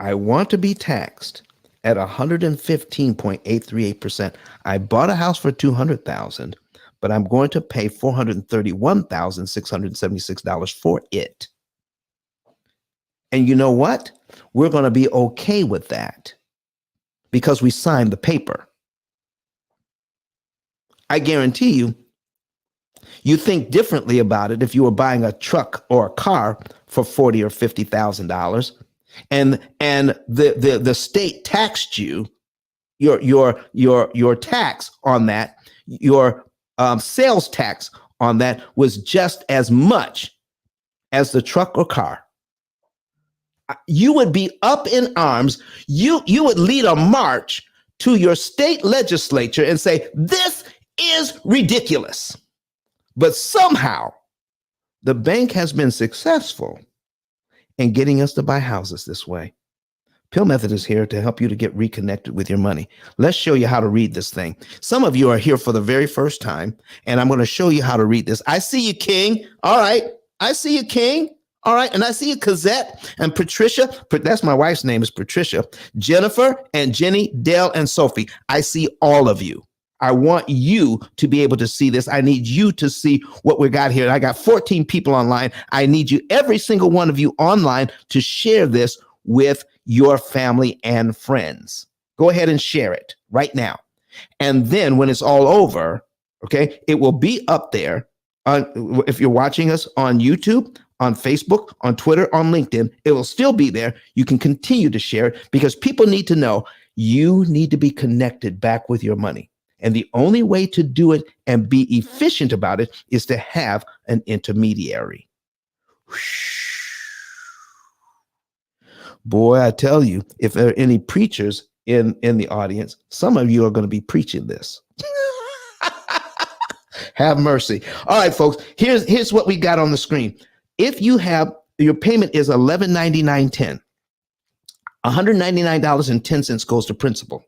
I want to be taxed at 115.838%. I bought a house for $200,000, but I'm going to pay $431,676 for it. And you know what? We're going to be okay with that because we signed the paper. I guarantee you, you think differently about it if you were buying a truck or a car for $40,000 or $50,000, and the state taxed you, your tax on that, your sales tax on that was just as much as the truck or car. You would be up in arms. You would lead a march to your state legislature and say, this is ridiculous. But somehow the bank has been successful in getting us to buy houses this way. P.I.L.L Method is here to help you to get reconnected with your money. Let's show you how to read this thing. Some of you are here for the very first time, and I'm going to show you how to read this. I see you, King. All right. I see you, King. All right. And I see you, Cazette and Patricia. That's my wife's name is Patricia. Jennifer and Jenny, Dale and Sophie. I see all of you. I want you to be able to see this. I need you to see what we got here. I got 14 people online. I need you, every single one of you online, to share this with your family and friends. Go ahead and share it right now. And then when it's all over, okay, it will be up there. If you're watching us on YouTube, on Facebook, on Twitter, on LinkedIn, it will still be there. You can continue to share it because people need to know you need to be connected back with your money. And the only way to do it and be efficient about it is to have an intermediary. Boy, I tell you, if there are any preachers in the audience, some of you are going to be preaching this. Have mercy. All right, folks, here's what we got on the screen. If you have, your payment is $1199.10, $199.10 goes to principal.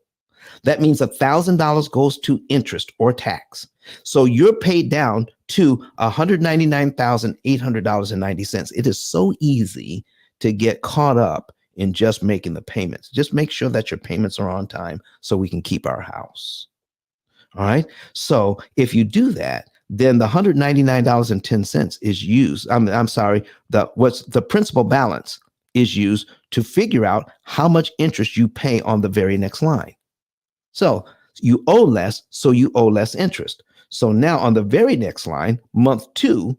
That means $1,000 goes to interest or tax. So you're paid down to $199,800.90. It is so easy to get caught up in just making the payments. Just make sure that your payments are on time so we can keep our house. All right. So if you do that, then the $199.10 is used. I'm sorry. The principal balance is used to figure out how much interest you pay on the very next line. So you owe less, so you owe less interest. So now on the very next line, month two,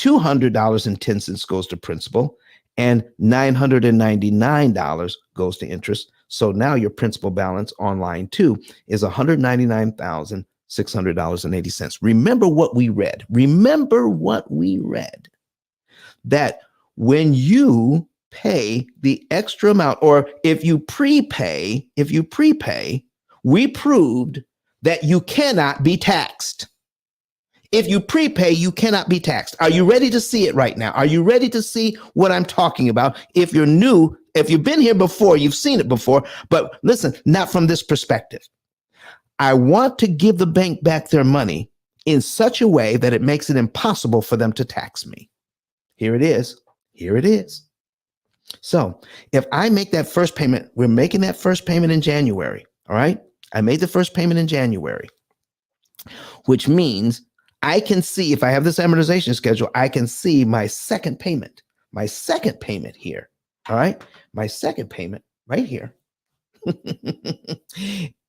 $200.10 goes to principal, and $999 goes to interest. So now your principal balance on line 2 is $199,600.80. Remember what we read. That when you pay the extra amount, or if you prepay, we proved that you cannot be taxed. If you prepay, you cannot be taxed. Are you ready to see it right now? Are you ready to see what I'm talking about? If you're new, if you've been here before, you've seen it before, but listen, not from this perspective. I want to give the bank back their money in such a way that it makes it impossible for them to tax me. Here it is. So if I make that first payment, we're making that first payment in January. All right. I made the first payment in January, which means I can see, if I have this amortization schedule, I can see my second payment here. All right. My second payment right here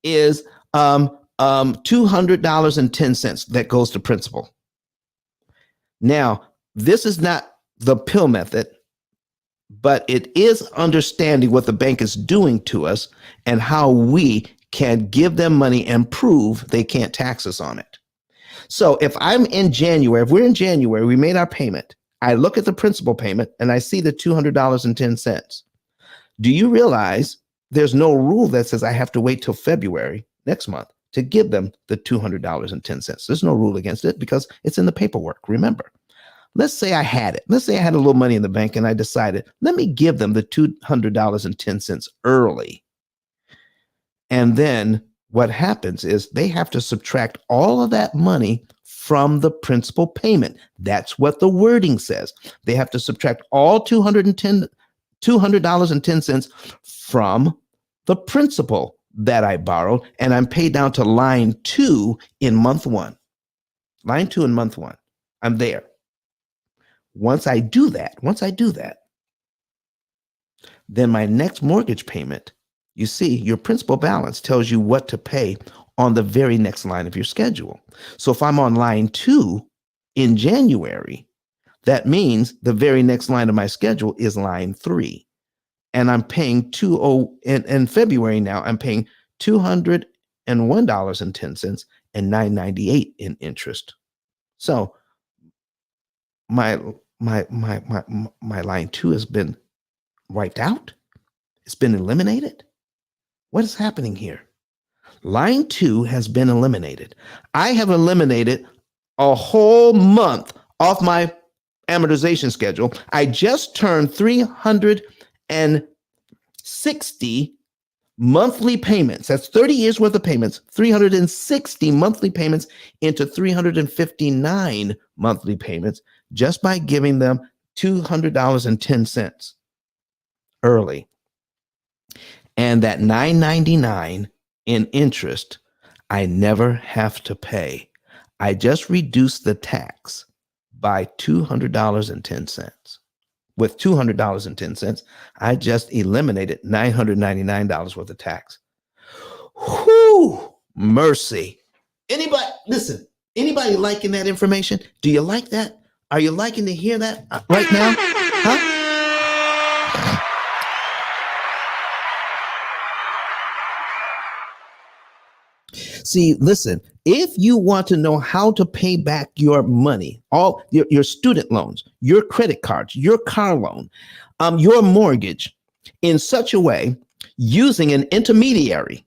is $200.10 that goes to principal. Now, this is not the P.I.L.L method, but it is understanding what the bank is doing to us and how we can give them money and prove they can't tax us on it. So if I'm in January, if we're in January, we made our payment, I look at the principal payment and I see the $200.10. Do you realize there's no rule that says I have to wait till February next month to give them the $200.10? There's no rule against it because it's in the paperwork. Remember, let's say I had it. Let's say I had a little money in the bank and I decided, let me give them the $200.10 early. And then what happens is they have to subtract all of that money from the principal payment. That's what the wording says. They have to subtract all $200.10 from the principal that I borrowed, and I'm paid down to line 2 in month 1. Line 2 in month 1. I'm there. Once I do that, then my next mortgage payment, you see, your principal balance tells you what to pay on the very next line of your schedule. So if I'm on line 2 in January, that means the very next line of my schedule is line 3. And I'm paying in February now, I'm paying $201.10 and $9.98 in interest. So my line 2 has been wiped out. It's been eliminated. What is happening here? Line 2 has been eliminated. I have eliminated a whole month off my amortization schedule. I just turned 360 monthly payments. That's 30 years worth of payments, 360 monthly payments into 359 monthly payments just by giving them $200.10 early. And that $9.99 in interest, I never have to pay. I just reduced the tax by $200.10. With $200.10, I just eliminated $999 worth of tax. Whoo, mercy. Anybody liking that information? Do you like that? Are you liking to hear that right now? Huh? See, listen, if you want to know how to pay back your money, all your student loans, your credit cards, your car loan, your mortgage, in such a way, using an intermediary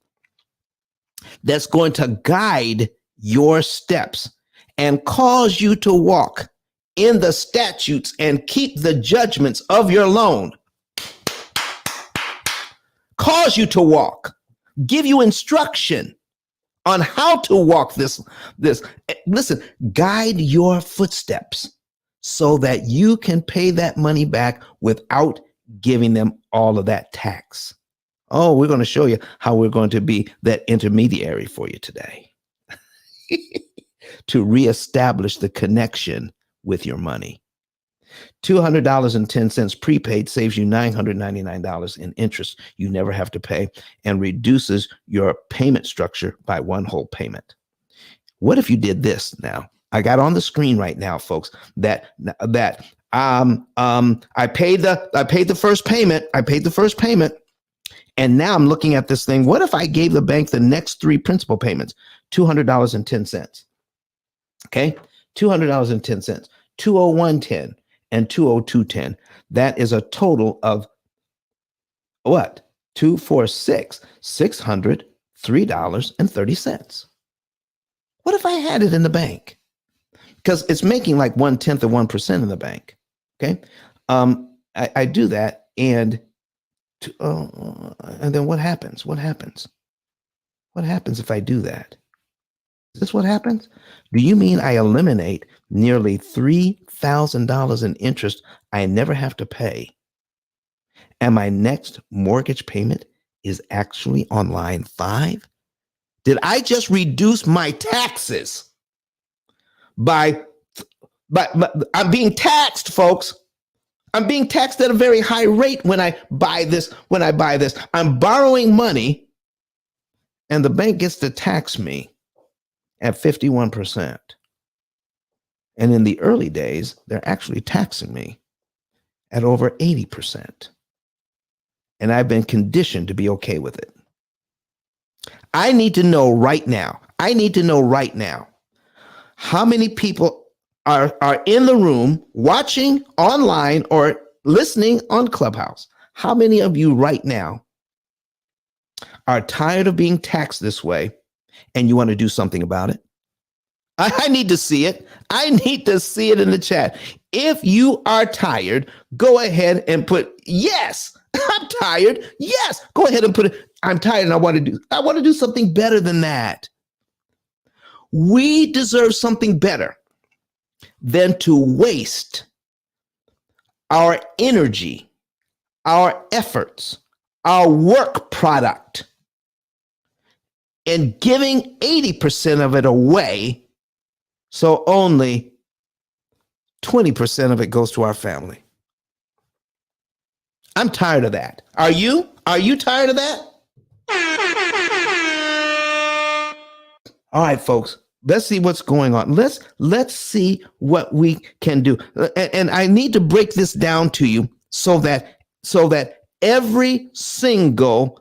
that's going to guide your steps and cause you to walk in the statutes and keep the judgments of your loan, cause you to walk, give you instruction on how to walk this. Listen, guide your footsteps so that you can pay that money back without giving them all of that tax. Oh, we're going to show you how we're going to be that intermediary for you today to reestablish the connection with your money. $200.10 prepaid saves you $999 in interest you never have to pay and reduces your payment structure by one whole payment. What if you did this now? I got on the screen right now, folks, that I paid the first payment. I paid the first payment. And now I'm looking at this thing. What if I gave the bank the next three principal payments? $200.10. Okay? $200.10, 201.10, and 202.10. That is a total of what? 246, $603.30. What if I had it in the bank? Because it's making like 1/10 of 1% in the bank. Okay. I do that, and then what happens? What happens? What happens if I do that? Is this what happens? Do you mean I eliminate nearly $3,000 in interest I never have to pay? And my next mortgage payment is actually on line 5? Did I just reduce my taxes by I'm being taxed, folks. I'm being taxed at a very high rate when I buy this. I'm borrowing money, and the bank gets to tax me at 51%. And in the early days, they're actually taxing me at over 80%. And I've been conditioned to be okay with it. I need to know right now. How many people are in the room watching online or listening on Clubhouse? How many of you right now are tired of being taxed this way and you want to do something about it? I need to see it. I need to see it in the chat. If you are tired, go ahead and put yes. I'm tired. Yes. Go ahead and put it. I'm tired and I want to do something better than that. We deserve something better than to waste our energy, our efforts, our work product, and giving 80% of it away, so only 20% of it goes to our family. I'm tired of that. Are you? Are you tired of that? All right, folks. Let's see what's going on. Let's see what we can do. And I need to break this down to you so that every single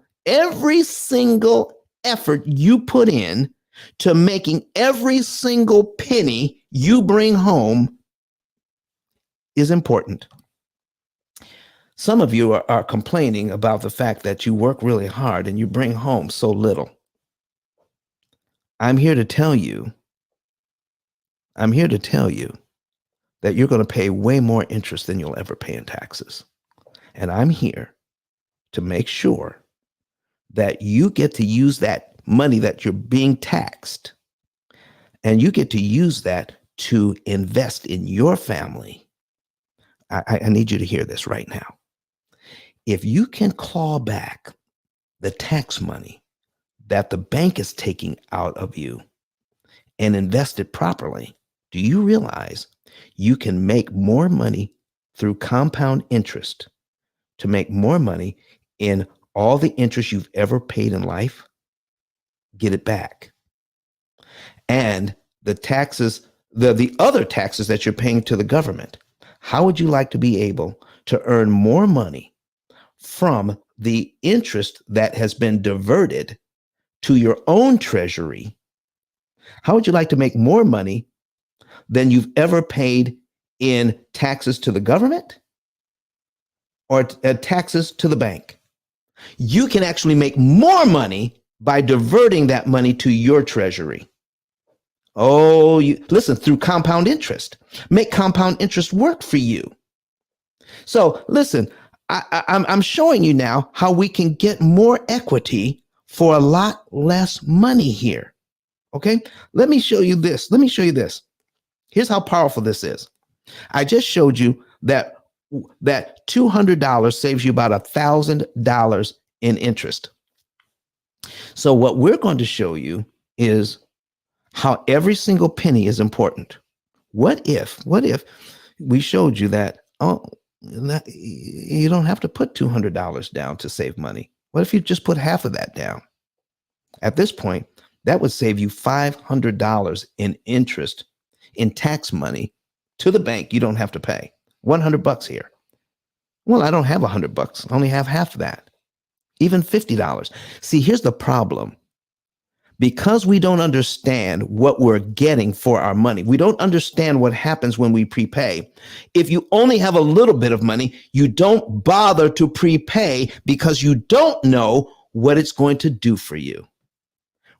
effort you put in to making every single penny you bring home is important. Some of you are complaining about the fact that you work really hard and you bring home so little. I'm here to tell you that you're going to pay way more interest than you'll ever pay in taxes. And I'm here to make sure that you get to use that money that you're being taxed, and you get to use that to invest in your family. I need you to hear this right now. If you can claw back the tax money that the bank is taking out of you and invest it properly, do you realize you can make more money through compound interest to make more money in all the interest you've ever paid in life? Get it back. And the taxes, the other taxes that you're paying to the government, how would you like to be able to earn more money from the interest that has been diverted to your own treasury? How would you like to make more money than you've ever paid in taxes to the government or taxes to the bank? You can actually make more money by diverting that money to your treasury. Oh, listen, through compound interest. Make compound interest work for you. So listen, I'm showing you now how we can get more equity for a lot less money here. Okay, let me show you this. Here's how powerful this is. I just showed you that $200 saves you about $1,000 in interest. So what we're going to show you is how every single penny is important. What if we showed you that, you don't have to put $200 down to save money? What if you just put half of that down? At this point, that would save you $500 in interest in tax money to the bank you don't have to pay. $100 here. Well, I don't have $100. I only have half of that. Even $50. See, here's the problem. Because we don't understand what we're getting for our money, we don't understand what happens when we prepay. If you only have a little bit of money, you don't bother to prepay because you don't know what it's going to do for you.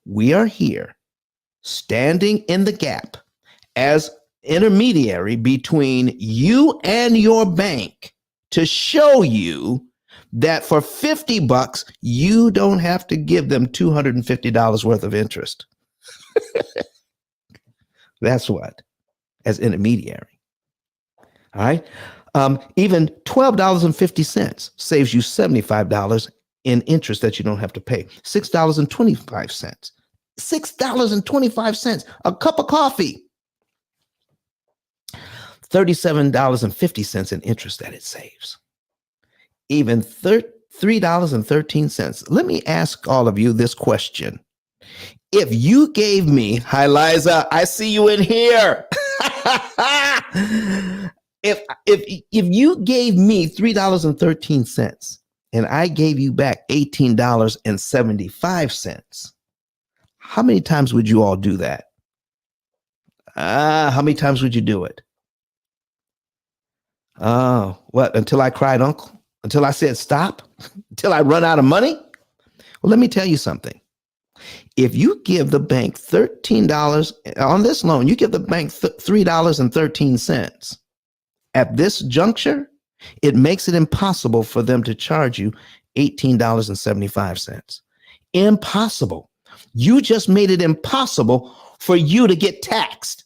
We are here standing in the gap as intermediary between you and your bank to show you that for $50, you don't have to give them $250 worth of interest. That's what, as intermediary. All right. Even $12.50 saves you $75 in interest that you don't have to pay. $6.25. $6.25. A cup of coffee. $37.50 in interest that it saves. Even $3.13. Let me ask all of you this question. If you gave me, hi Liza, I see you in here. if you gave me $3.13 and I gave you back $18.75, how many times would you all do that? How many times would you do it? Oh, what? Until I cried uncle? Until I said stop? Until I run out of money? Well, let me tell you something. If you give the bank $13 on this loan, you give the bank $3.13 at this juncture, it makes it impossible for them to charge you $18.75. Impossible. You just made it impossible for you to get taxed.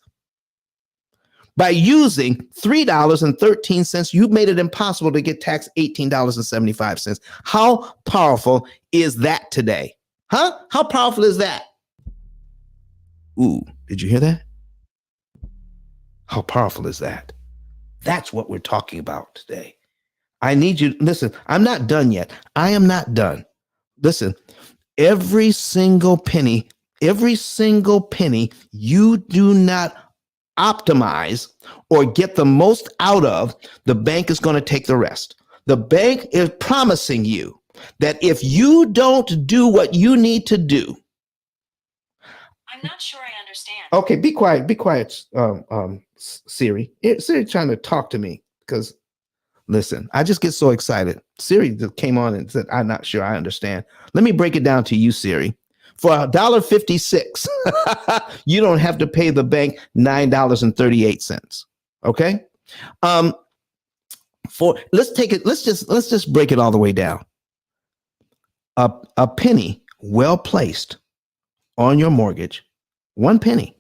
By using $3.13, you made it impossible to get taxed $18.75. How powerful is that today? Huh? How powerful is that? Ooh, did you hear that? How powerful is that? That's what we're talking about today. I need you. Listen, I'm not done yet. I am not done. Listen, every single penny you do not optimize or get the most out of, the bank is going to take the rest. The bank is promising you that if you don't do what you need to do. I'm not sure I understand. Okay, be quiet, Siri. Siri's trying to talk to me because, listen, I just get so excited. Siri just came on and said, I'm not sure I understand. Let me break it down to you, Siri. For $1.56, you don't have to pay the bank $9.38. Okay. Let's just break it all the way down. A penny well placed on your mortgage, one penny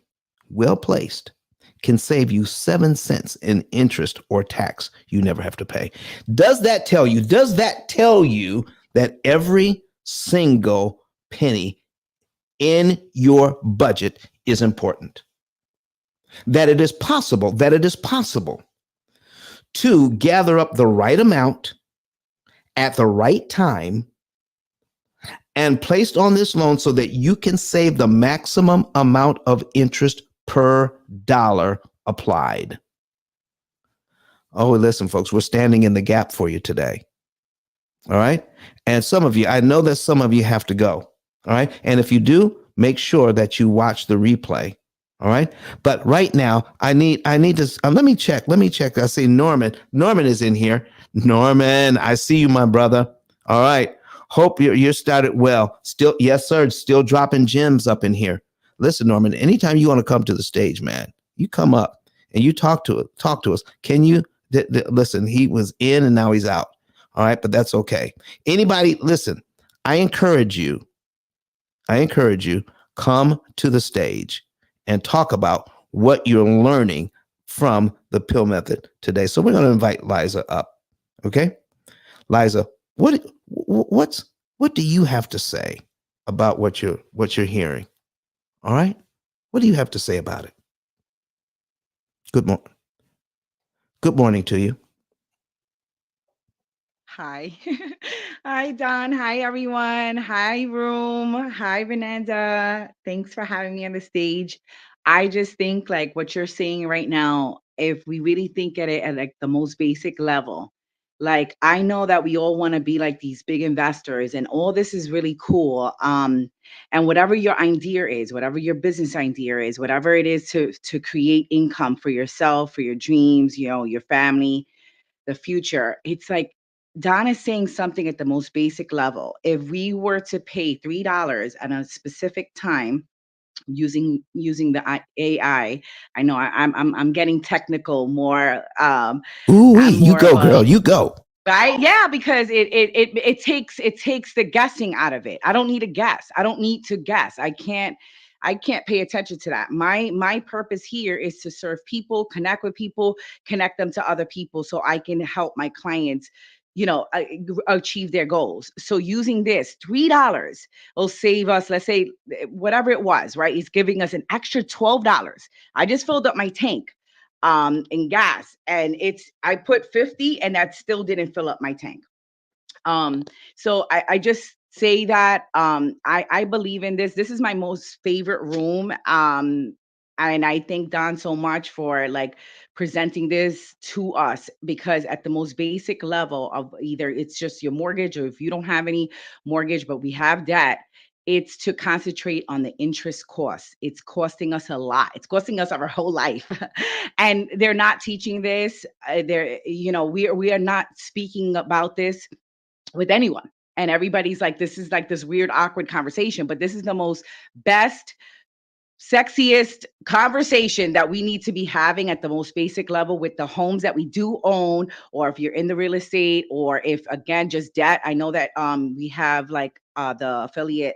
well placed, can save you 7 cents in interest or tax you never have to pay. Does that tell you that every single penny in your budget is important? That it is possible to gather up the right amount at the right time and placed on this loan so that you can save the maximum amount of interest per dollar applied. Oh, listen, folks, we're standing in the gap for you today. All right. And some of you, I know that some of you have to go. All right. And if you do, make sure that you watch the replay. All right. But right now, I need to, let me check. I see Norman. Norman is in here. Norman, I see you, my brother. All right. Hope you're started well. Still, yes, sir. Still dropping gems up in here. Listen, Norman, anytime you want to come to the stage, man, you come up and you talk to us. Can you listen? He was in and now he's out. All right. But that's okay. Anybody, listen, I encourage you, come to the stage and talk about what you're learning from the P.I.L.L method today. So we're going to invite Liza up. Okay. Liza, what do you have to say about what you're hearing? All right. What do you have to say about it? Good morning to you. Hi. Hi, Don. Hi, everyone. Hi, room. Hi, Renanda. Thanks for having me on the stage. I just think like what you're saying right now, if we really think at it at like the most basic level, like I know that we all want to be like these big investors and all this is really cool. And whatever your idea is, whatever your business idea is, whatever it is to create income for yourself, for your dreams, you know, your family, the future, it's like Don is saying something at the most basic level. If we were to pay $3 at a specific time using the AI. I know I'm getting technical more. Ooh, I'm you more of go, a girl, you go. right, yeah, because it takes the guessing out of it. I don't need to guess. I don't need to guess. I can't pay attention to that. My purpose here is to serve people, connect them to other people so I can help my clients, achieve their goals. So using this $3 will save us, let's say whatever it was, right? It's giving us an extra $12. I just filled up my tank in gas, and I put 50 and that still didn't fill up my tank. So I just say that I believe in this. This is my most favorite room. And I thank Don so much for like presenting this to us, because at the most basic level of either it's just your mortgage, or if you don't have any mortgage but we have debt, it's to concentrate on the interest cost. It's costing us a lot. It's costing us our whole life. And they're not teaching this. We are not speaking about this with anyone. And everybody's like, this is like this weird, awkward conversation, but this is the most best, sexiest conversation that we need to be having at the most basic level with the homes that we do own, or if you're in the real estate, or if again just debt. I know that we have like the affiliate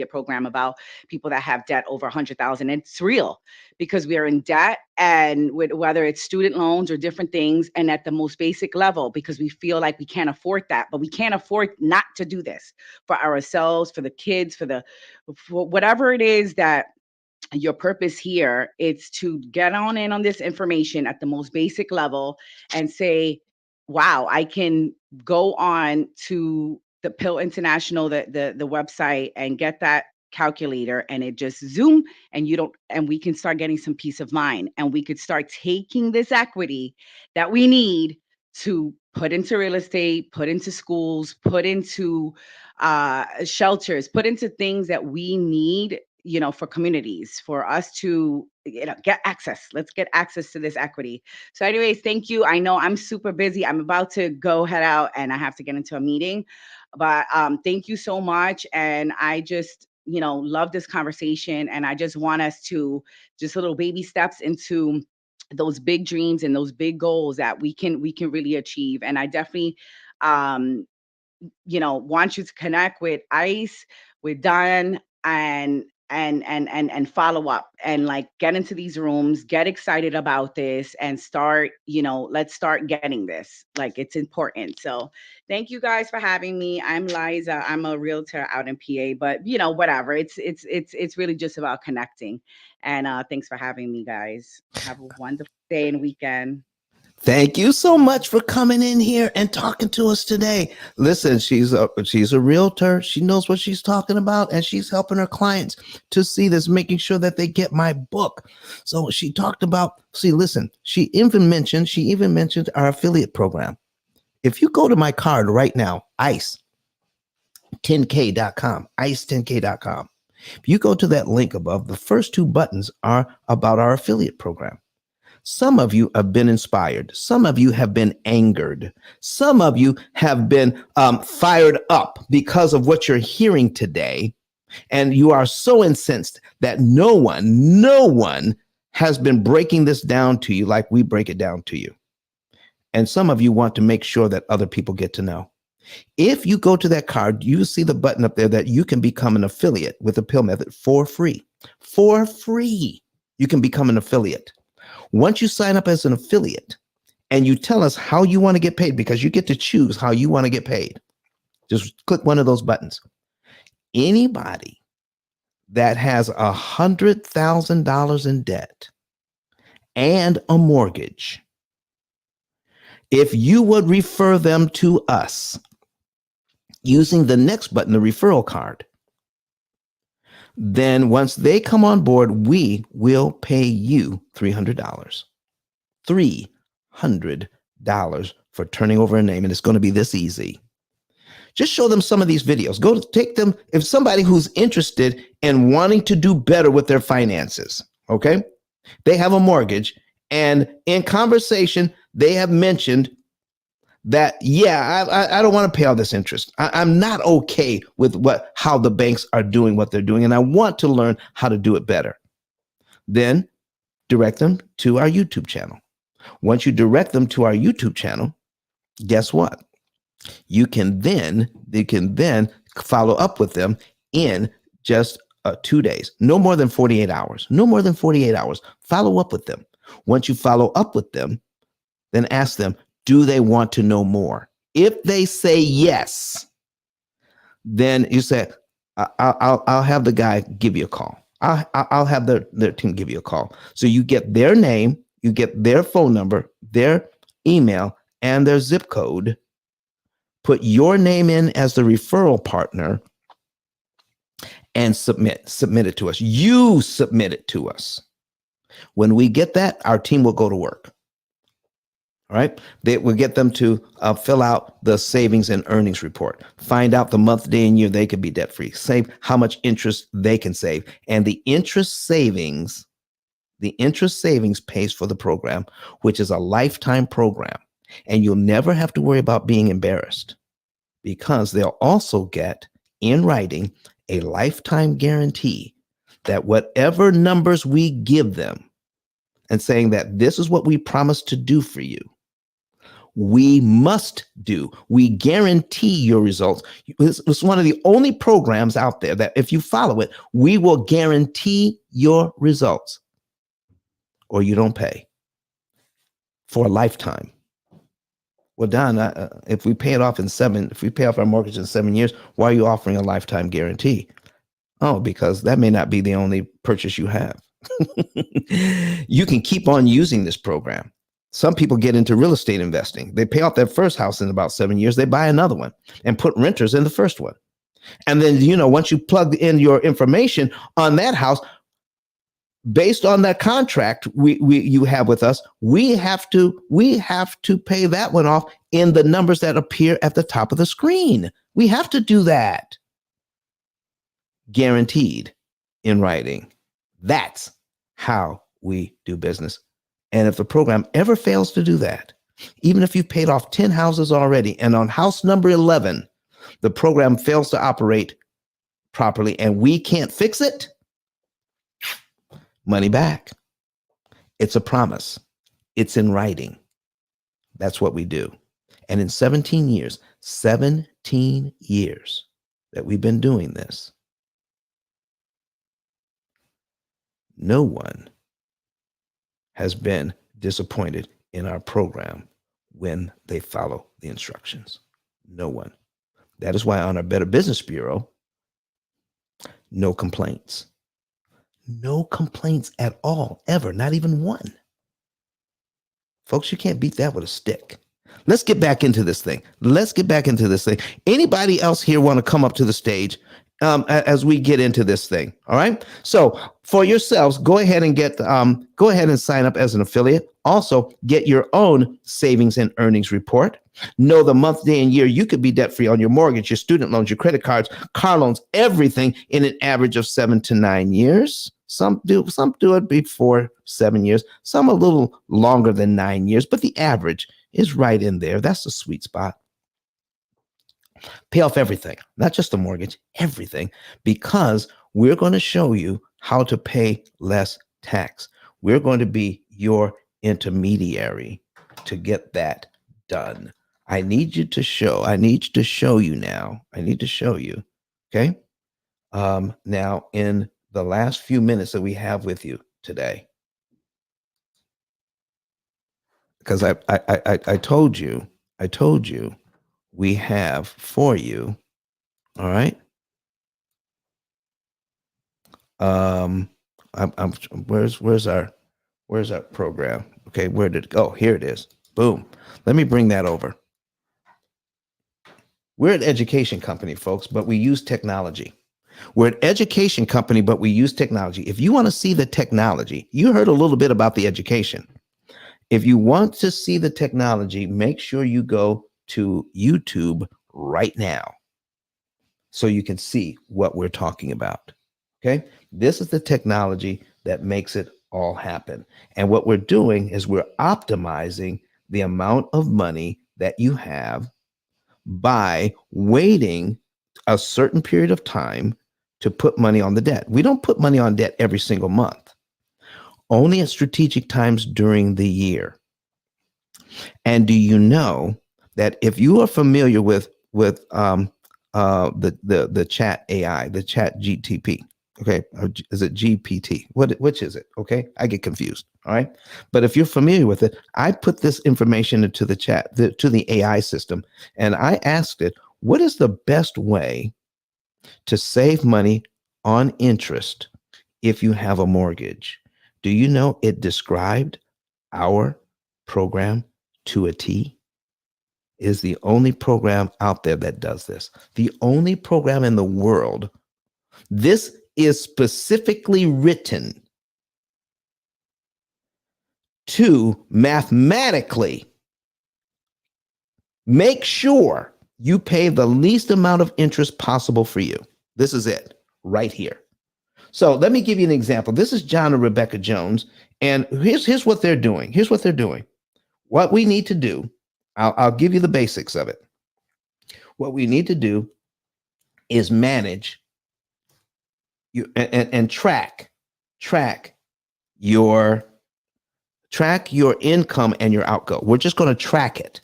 program about people that have debt over 100,000. It's real, because we are in debt, and with whether it's student loans or different things, and at the most basic level, because we feel like we can't afford that, but we can't afford not to do this for ourselves, for the kids, for whatever it is that your purpose here. It's to get on in on this information at the most basic level and say, wow, I can go on to the Pill International, the website, and get that calculator, and it just zoom, and we can start getting some peace of mind, and we could start taking this equity that we need to put into real estate, put into schools, put into shelters, put into things that we need, for communities, for us to, get access. Let's get access to this equity. So anyways, thank you. I know I'm super busy. I'm about to go head out and I have to get into a meeting, but thank you so much. And I just, love this conversation. And I just want us to just little baby steps into those big dreams and those big goals that we can really achieve. And I definitely um want you to connect with ICE, with Don, and follow up, and like get into these rooms, get excited about this, and start, let's start getting this. Like, it's important. So thank you guys for having me. I'm Liza. I'm a realtor out in PA, but whatever. It's really just about connecting. And thanks for having me, guys. Have a wonderful day and weekend. Thank you so much for coming in here and talking to us today. Listen, she's a realtor. She knows what she's talking about, and she's helping her clients to see this, making sure that they get my book. So she talked about, listen, she even mentioned our affiliate program. If you go to my card right now, ice10k.com, ice10k.com. If you go to that link above, the first two buttons are about our affiliate program. Some of you have been inspired. Some of you have been angered. Some of you have been fired up because of what you're hearing today. And you are so incensed that no one has been breaking this down to you like we break it down to you. And some of you want to make sure that other people get to know. If you go to that card, you see the button up there that you can become an affiliate with the P.I.L.L method for free. For free, you can become an affiliate. Once you sign up as an affiliate and you tell us how you want to get paid, because you get to choose how you want to get paid, just click one of those buttons. Anybody that has $100,000 in debt and a mortgage, if you would refer them to us using the next button, the referral card, Then once they come on board, we will pay you $300. $300 for turning over a name. And it's going to be this easy. Just show them some of these videos. Go take them. If somebody who's interested in wanting to do better with their finances, okay, they have a mortgage, and in conversation, they have mentioned that, yeah, I don't want to pay all this interest. I'm not okay with how the banks are doing what they're doing, and I want to learn how to do it better. Then direct them to our YouTube channel. Once you direct them to our YouTube channel, guess what? You can then follow up with them in just 2 days, no more than 48 hours, follow up with them. Once you follow up with them, then ask them, do they want to know more? If they say yes, then you say, I'll have the guy give you a call. I'll have their team give you a call. So you get their name, you get their phone number, their email, and their zip code. Put your name in as the referral partner and submit it to us. You submit it to us. When we get that, our team will go to work. All right. They will get them to fill out the savings and earnings report, find out the month, day, and year they could be debt free, save how much interest they can save. And the interest savings pays for the program, which is a lifetime program. And you'll never have to worry about being embarrassed, because they'll also get in writing a lifetime guarantee that whatever numbers we give them and saying that this is what we promise to do for you, we must do. We guarantee your results. It's one of the only programs out there that if you follow it, we will guarantee your results, or you don't pay for a lifetime. Well, Don, if we pay off our mortgage in 7 years, why are you offering a lifetime guarantee? Oh, because that may not be the only purchase you have. You can keep on using this program. Some people get into real estate investing. They pay off their first house in about 7 years. They buy another one and put renters in the first one. And then, once you plug in your information on that house, based on that contract you have with us, we have to pay that one off in the numbers that appear at the top of the screen. We have to do that. Guaranteed in writing. That's how we do business. And if the program ever fails to do that, even if you've paid off 10 houses already, and on house number 11, the program fails to operate properly and we can't fix it, money back. It's a promise. It's in writing. That's what we do. And in 17 years that we've been doing this, no one has been disappointed in our program when they follow the instructions. No one. That is why on our Better Business Bureau, no complaints. No complaints at all, ever, not even one. Folks, you can't beat that with a stick. Let's get back into this thing. Anybody else here want to come up to the stage as we get into this thing? All right. So for yourselves, go ahead and sign up as an affiliate. Also, get your own savings and earnings report. Know the month, day, and year you could be debt free on your mortgage, your student loans, your credit cards, car loans, everything in an average of 7 to 9 years. Some do it before 7 years, some a little longer than 9 years, but the average is right in there. That's the sweet spot. Pay off everything, not just the mortgage, everything, because we're going to show you how to pay less tax. We're going to be your intermediary to get that done. I need to show you now. Okay. Now in the last few minutes that we have with you today, because I told you we have for you. All right. Where's our program? Okay, where did it go? Here it is. Boom. Let me bring that over. We're an education company, folks, but we use technology. We're an education company, but we use technology. If you want to see the technology, you heard a little bit about the education. If you want to see the technology, make sure you go to YouTube right now so you can see what we're talking about. Okay. This is the technology that makes it all happen. And what we're doing is we're optimizing the amount of money that you have by waiting a certain period of time to put money on the debt. We don't put money on debt every single month, only at strategic times during the year. And do you know that if you are familiar with the chat AI, the chat GTP, okay, or is it GPT? Which is it? Okay, I get confused. All right, but if you're familiar with it, I put this information into the chat to the AI system, and I asked it, what is the best way to save money on interest if you have a mortgage? Do you know it described our program to a T? It is the only program out there that does this. The only program in the world. This is specifically written to mathematically make sure you pay the least amount of interest possible for you. This is it right here. So let me give you an example. This is John and Rebecca Jones, and here's what they're doing. Here's what they're doing. What we need to do, I'll give you the basics of it. What we need to do is manage you and track your income and your outgo. We're just going to track it.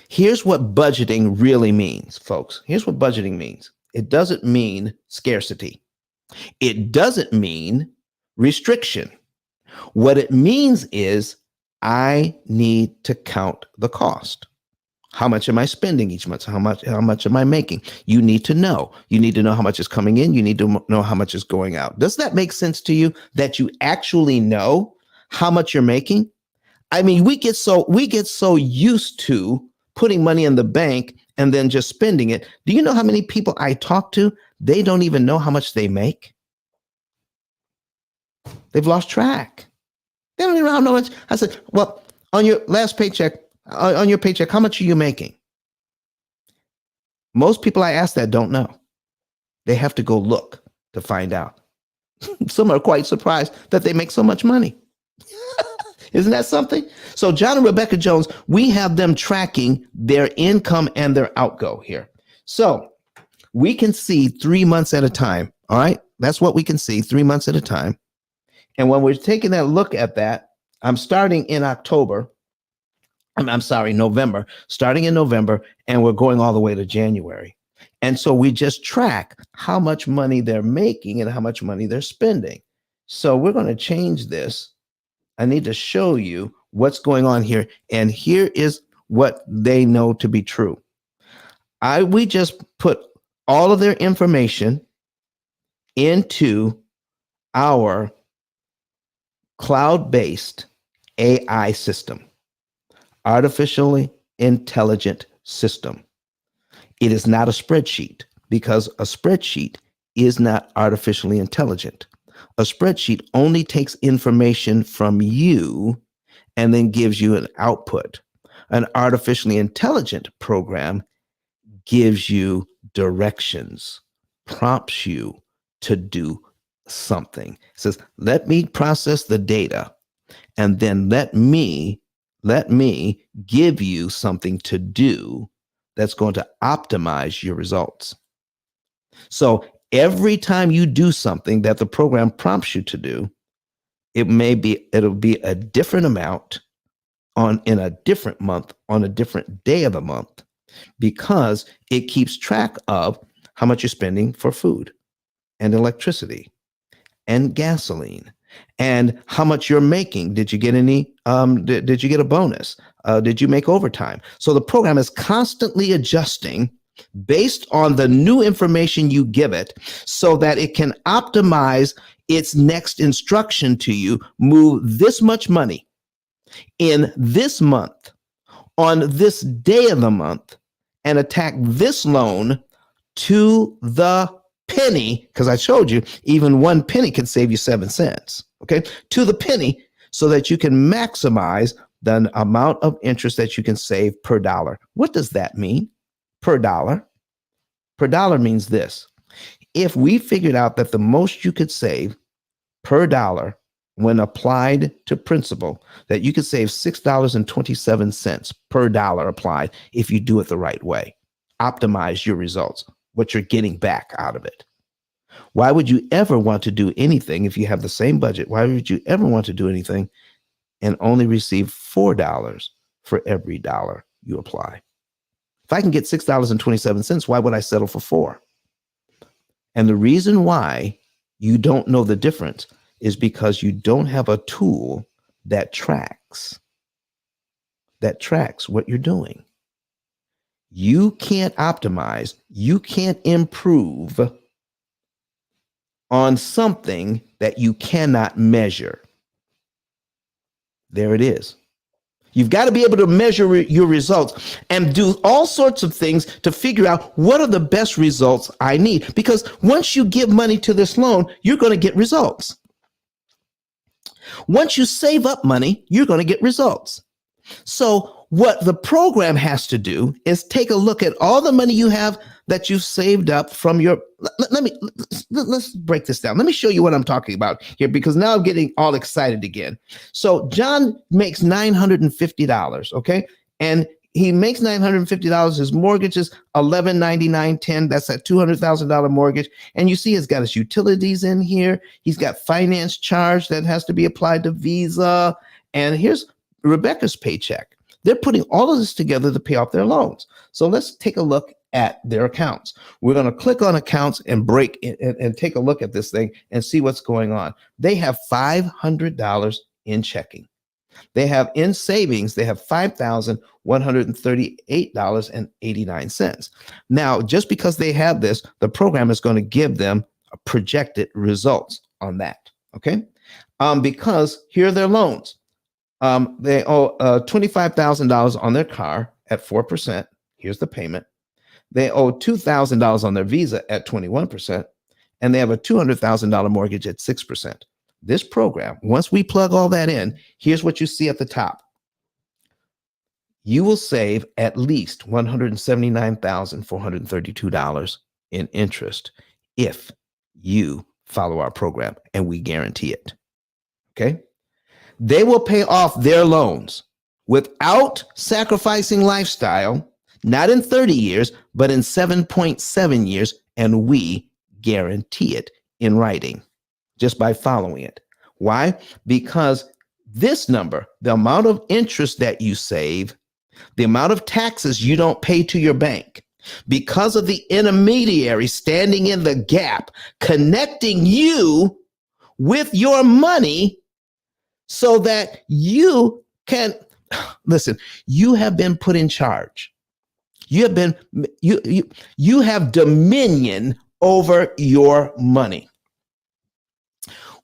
Here's what budgeting really means, folks. Here's what budgeting means. It doesn't mean scarcity. It doesn't mean restriction. What it means is I need to count the cost. How much am I spending each month? How much am I making? You need to know. You need to know how much is coming in. You need to know how much is going out. Does that make sense to you that you actually know how much you're making? I mean, we get so used to putting money in the bank and then just spending it. Do you know how many people I talk to? They don't even know how much they make. They've lost track. They don't even know how much. I said, well, on your last paycheck, how much are you making? Most people I ask that don't know. They have to go look to find out. Some are quite surprised that they make so much money. Isn't that something? So John and Rebecca Jones, we have them tracking their income and their outgo here. So we can see 3 months at a time. All right. That's what we can see 3 months at a time. And when we're taking that look at that, I'm starting in November, starting in November, and we're going all the way to January. And so we just track how much money they're making and how much money they're spending. So we're going to change this. I need to show you what's going on here. And here is what they know to be true. We just put all of their information into our cloud-based AI system, artificially intelligent system. It is not a spreadsheet because a spreadsheet is not artificially intelligent. A spreadsheet only takes information from you and then gives you an output. An artificially intelligent program gives you directions, prompts you to do something. It says, let me process the data and then let me give you something to do that's going to optimize your results. So every time you do something that the program prompts you to do, it'll be a different amount in a different month, on a different day of the month, because it keeps track of how much you're spending for food and electricity and gasoline and how much you're making. Did you get any, did you get a bonus? Did you make overtime? So the program is constantly adjusting based on the new information you give it so that it can optimize its next instruction to you. Move this much money in this month on this day of the month and attack this loan to the penny, because I showed you, even 1 penny can save you 7 cents. Okay, to the penny, so that you can maximize the amount of interest that you can save per dollar. What does that mean? Per dollar. Per dollar means this. If we figured out that the most you could save per dollar when applied to principal, that you could save $6.27 per dollar applied if you do it the right way. Optimize your results, what you're getting back out of it. Why would you ever want to do anything if you have the same budget? Why would you ever want to do anything and only receive $4 for every dollar you apply? If I can get $6.27, why would I settle for 4? And the reason why you don't know the difference is because you don't have a tool that tracks what you're doing. You can't optimize, you can't improve on something that you cannot measure. There it is. You've got to be able to measure your results and do all sorts of things to figure out what are the best results I need. Because once you give money to this loan, you're going to get results. Once you save up money, you're going to get results. So what the program has to do is take a look at all the money you have that you've saved up from your, let's break this down. Let me show you what I'm talking about here, because now I'm getting all excited again. So John makes $950, okay? And he makes $950. His mortgage is $1,199.10. That's a $200,000 mortgage. And you see, he's got his utilities in here. He's got finance charge that has to be applied to Visa. And here's Rebecca's paycheck. They're putting all of this together to pay off their loans. So let's take a look at their accounts. We're going to click on accounts and break it and take a look at this thing and see what's going on. They have $500 in checking. They have in savings, they have $5,138.89. Now, just because they have this, the program is going to give them projected results on that. Okay. Because here are their loans. They owe $25,000 on their car at 4%. Here's the payment. They owe $2,000 on their Visa at 21%, and they have a $200,000 mortgage at 6%. This program, once we plug all that in, here's what you see at the top. You will save at least $179,432 in interest if you follow our program, and we guarantee it. Okay? They will pay off their loans without sacrificing lifestyle, not in 30 years, but in 7.7 years, and we guarantee it in writing just by following it. Why? Because this number, the amount of interest that you save, the amount of taxes you don't pay to your bank, because of the intermediary standing in the gap, connecting you with your money so that you can, listen, you have been put in charge. You have dominion over your money.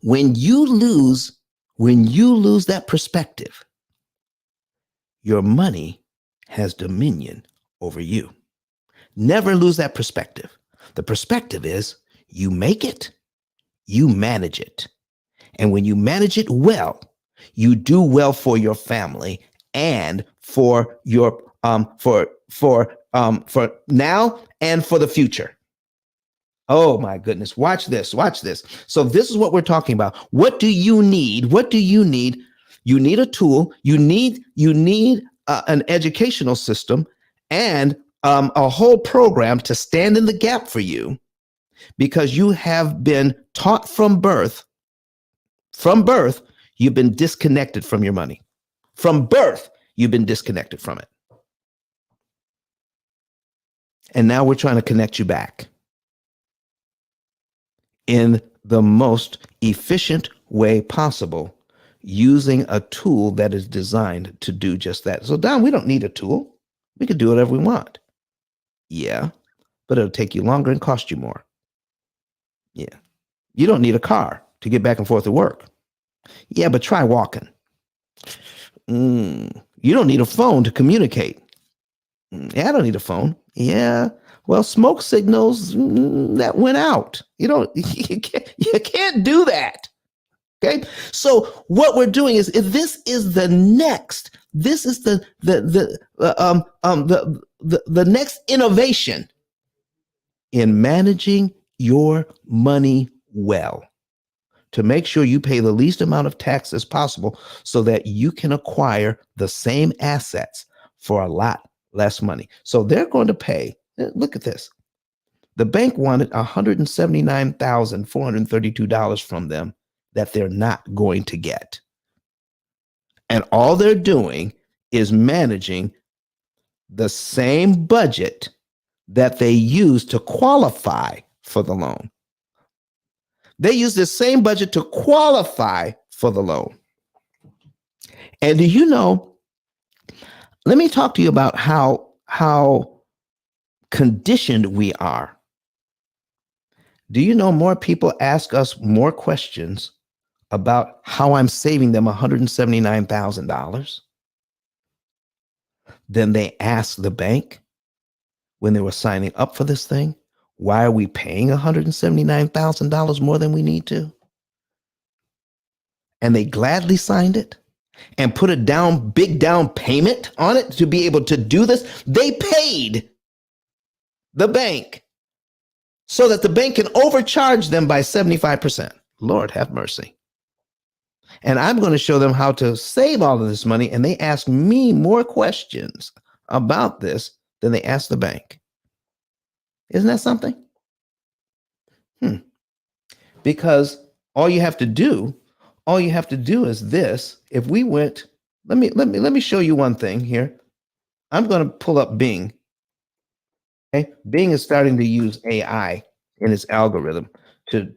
When you lose that perspective, your money has dominion over you. Never lose that perspective. The perspective is you make it, you manage it. And when you manage it well, you do well for your family and for your for now and for the future. Oh my goodness. Watch this. Watch this. So this is what we're talking about. What do you need? What do you need? You need a tool. You need an educational system and a whole program to stand in the gap for you, because you have been taught from birth. From birth, you've been disconnected from your money. From birth, you've been disconnected from it. And now we're trying to connect you back in the most efficient way possible, using a tool that is designed to do just that. So Don, we don't need a tool. We can do whatever we want. Yeah, but it'll take you longer and cost you more. Yeah. You don't need a car to get back and forth to work. Yeah, but try walking. You don't need a phone to communicate. Yeah, I don't need a phone. Yeah, Well, smoke signals that went out. You can't do that. Okay. So what we're doing is if this is the next. This is the next innovation in managing your money well, to make sure you pay the least amount of tax as possible so that you can acquire the same assets for a lot less money. So they're going to pay, look at this. The bank wanted $179,432 from them that they're not going to get. And all they're doing is managing the same budget that they use to qualify for the loan. They use the same budget to qualify for the loan. And do you know, let me talk to you about how conditioned we are. Do you know more people ask us more questions about how I'm saving them $179,000 than they asked the bank when they were signing up for this thing? Why are we paying $179,000 more than we need to? And they gladly signed it and put a big down payment on it to be able to do this. They paid the bank so that the bank can overcharge them by 75%. Lord have mercy. And I'm going to show them how to save all of this money. And they ask me more questions about this than they ask the bank. Isn't that something? Because all you have to do is this. If we went, let me show you one thing here. I'm going to pull up Bing. Okay? Bing is starting to use AI in its algorithm to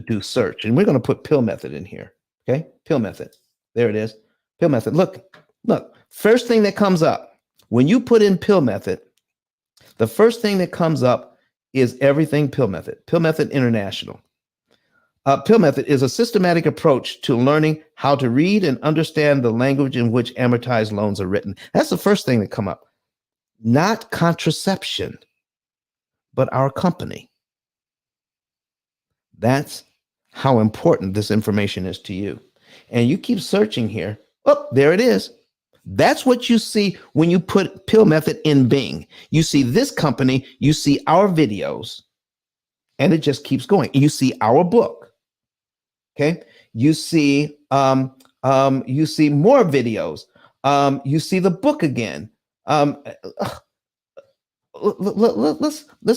do search. And we're going to put P.I.L.L method in here. Okay? P.I.L.L method. There it is. P.I.L.L method. Look. First thing that comes up when you put in P.I.L.L method, the first thing that comes up is everything P.I.L.L method. P.I.L.L method International. P.I.L.L method is a systematic approach to learning how to read and understand the language in which amortized loans are written. That's the first thing that come up. Not contraception, but our company. That's how important this information is to you. And you keep searching here. Oh, there it is. That's what you see when you put P.I.L.L method in Bing. You see this company, you see our videos, and it just keeps going. You see our book. Okay, you see more videos. You see the book again. Let's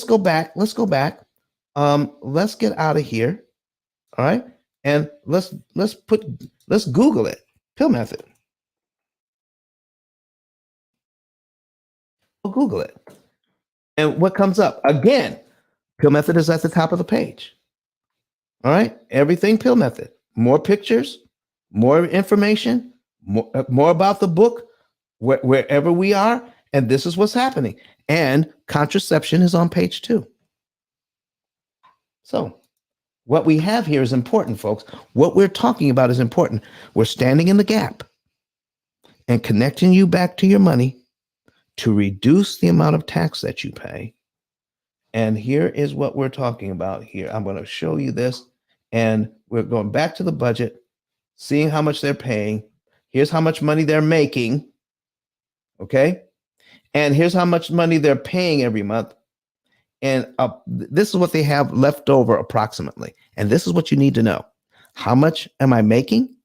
go back. Let's get out of here. All right, and let's Google it. P.I.L.L method. We'll Google it, and what comes up again? P.I.L.L method is at the top of the page. All right, everything P.I.L.L method. More pictures, more information, more about the book, wherever we are, and this is what's happening. And contraception is on page 2. So what we have here is important, folks. What we're talking about is important. We're standing in the gap and connecting you back to your money to reduce the amount of tax that you pay. And here is what we're talking about here. I'm going to show you this. And we're going back to the budget, seeing how much they're paying. Here's how much money they're making. Okay. And here's how much money they're paying every month. And this is what they have left over approximately. And this is what you need to know. How much am I making?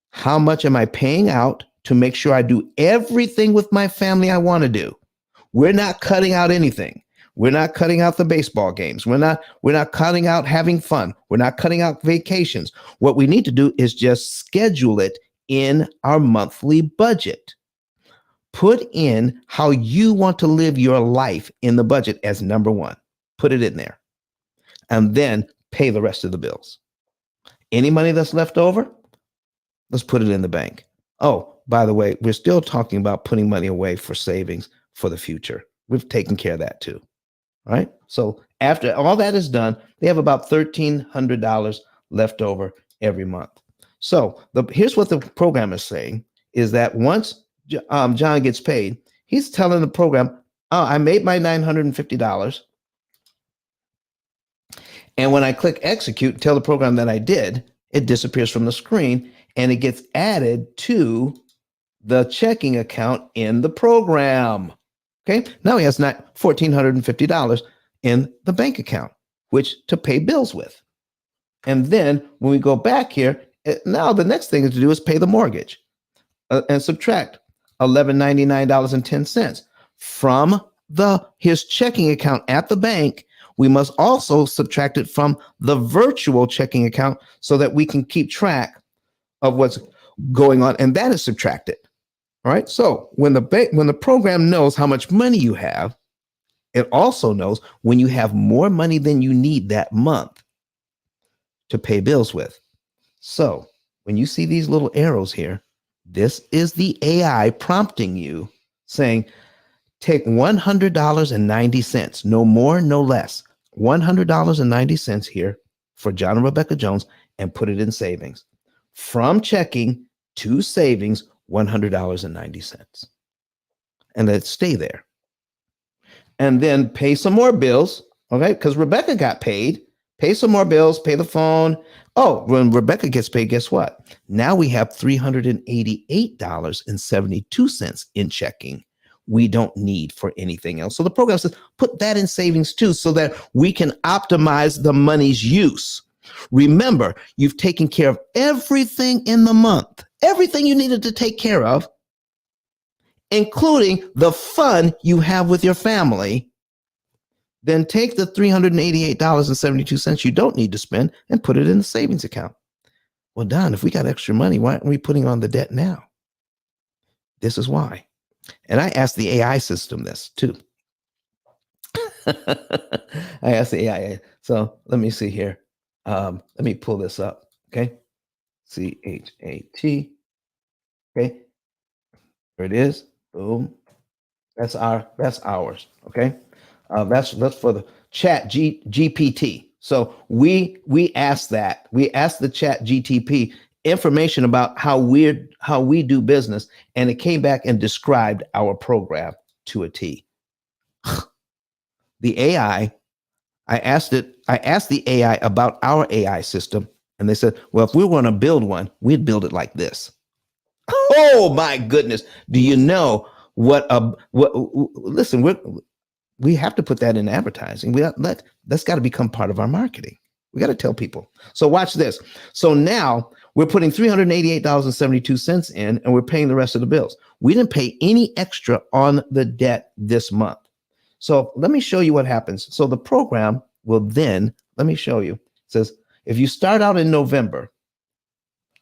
How much am I paying out to make sure I do everything with my family I want to do? We're not cutting out anything. We're not cutting out the baseball games. We're not cutting out having fun. We're not cutting out vacations. What we need to do is just schedule it in our monthly budget. Put in how you want to live your life in the budget as number 1. Put it in there. And then pay the rest of the bills. Any money that's left over, let's put it in the bank. Oh, by the way, we're still talking about putting money away for savings for the future. We've taken care of that too. All right. So after all that is done, they have about $1,300 left over every month. So here's what the program is saying is that once John gets paid, he's telling the program, oh, I made my $950. And when I click execute, tell the program that I did, it disappears from the screen and it gets added to the checking account in the program. Okay, now he has $1,450 in the bank account, which to pay bills with. And then when we go back here, now the next thing to do is pay the mortgage and subtract $1,199.10 from his checking account at the bank. We must also subtract it from the virtual checking account so that we can keep track of what's going on, and that is subtracted. All right. So when the program knows how much money you have, it also knows when you have more money than you need that month to pay bills with. So when you see these little arrows here, this is the AI prompting you, saying, take $100.90, no more, no less, $100.90 here for John and Rebecca Jones, and put it in savings. From checking to savings, $100.90. And let it stay there. And then pay some more bills, okay? Because Rebecca got paid. Pay some more bills, pay the phone. Oh, when Rebecca gets paid, guess what? Now we have $388.72 in checking. We don't need for anything else. So the program says, put that in savings too, so that we can optimize the money's use. Remember, you've taken care of everything in the month, everything you needed to take care of, including the fun you have with your family. Then take the $388.72 you don't need to spend and put it in the savings account. Well, Don, if we got extra money, why aren't we putting on the debt now? This is why. And I asked the AI system this too. I asked the AI. So let me see here. Let me pull this up. Okay. CHAT. Okay. There it is. Boom. That's ours. Okay. That's for the chat GPT. So we asked that. We asked the chat GTP information about how we do business, and it came back and described our program to a T. The AI, I asked the AI about our AI system, and they said, well, if we were going to build one, we'd build it like this. Oh my goodness. Do you know listen, we have to put that in advertising. That's got to become part of our marketing. We got to tell people. So watch this. So now we're putting $388.72 in, and we're paying the rest of the bills. We didn't pay any extra on the debt this month. So let me show you what happens. So the program will then, let me show you. It says, if you start out in November,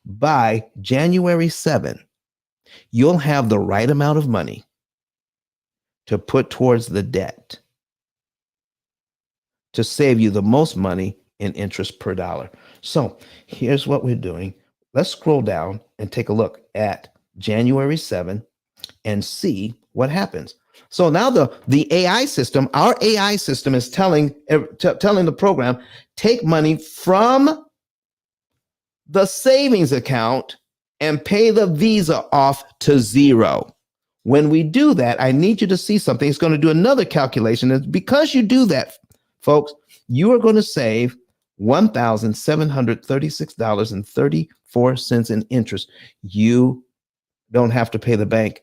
by January 7, you'll have the right amount of money to put towards the debt to save you the most money in interest per dollar. So here's what we're doing. Let's scroll down and take a look at January 7 and see what happens. So now the AI system, our AI system is telling the program, take money from the savings account and pay the Visa off to zero. When we do that, I need you to see something. It's going to do another calculation. And because you do that, folks, you are going to save $1,736.34 in interest. You don't have to pay the bank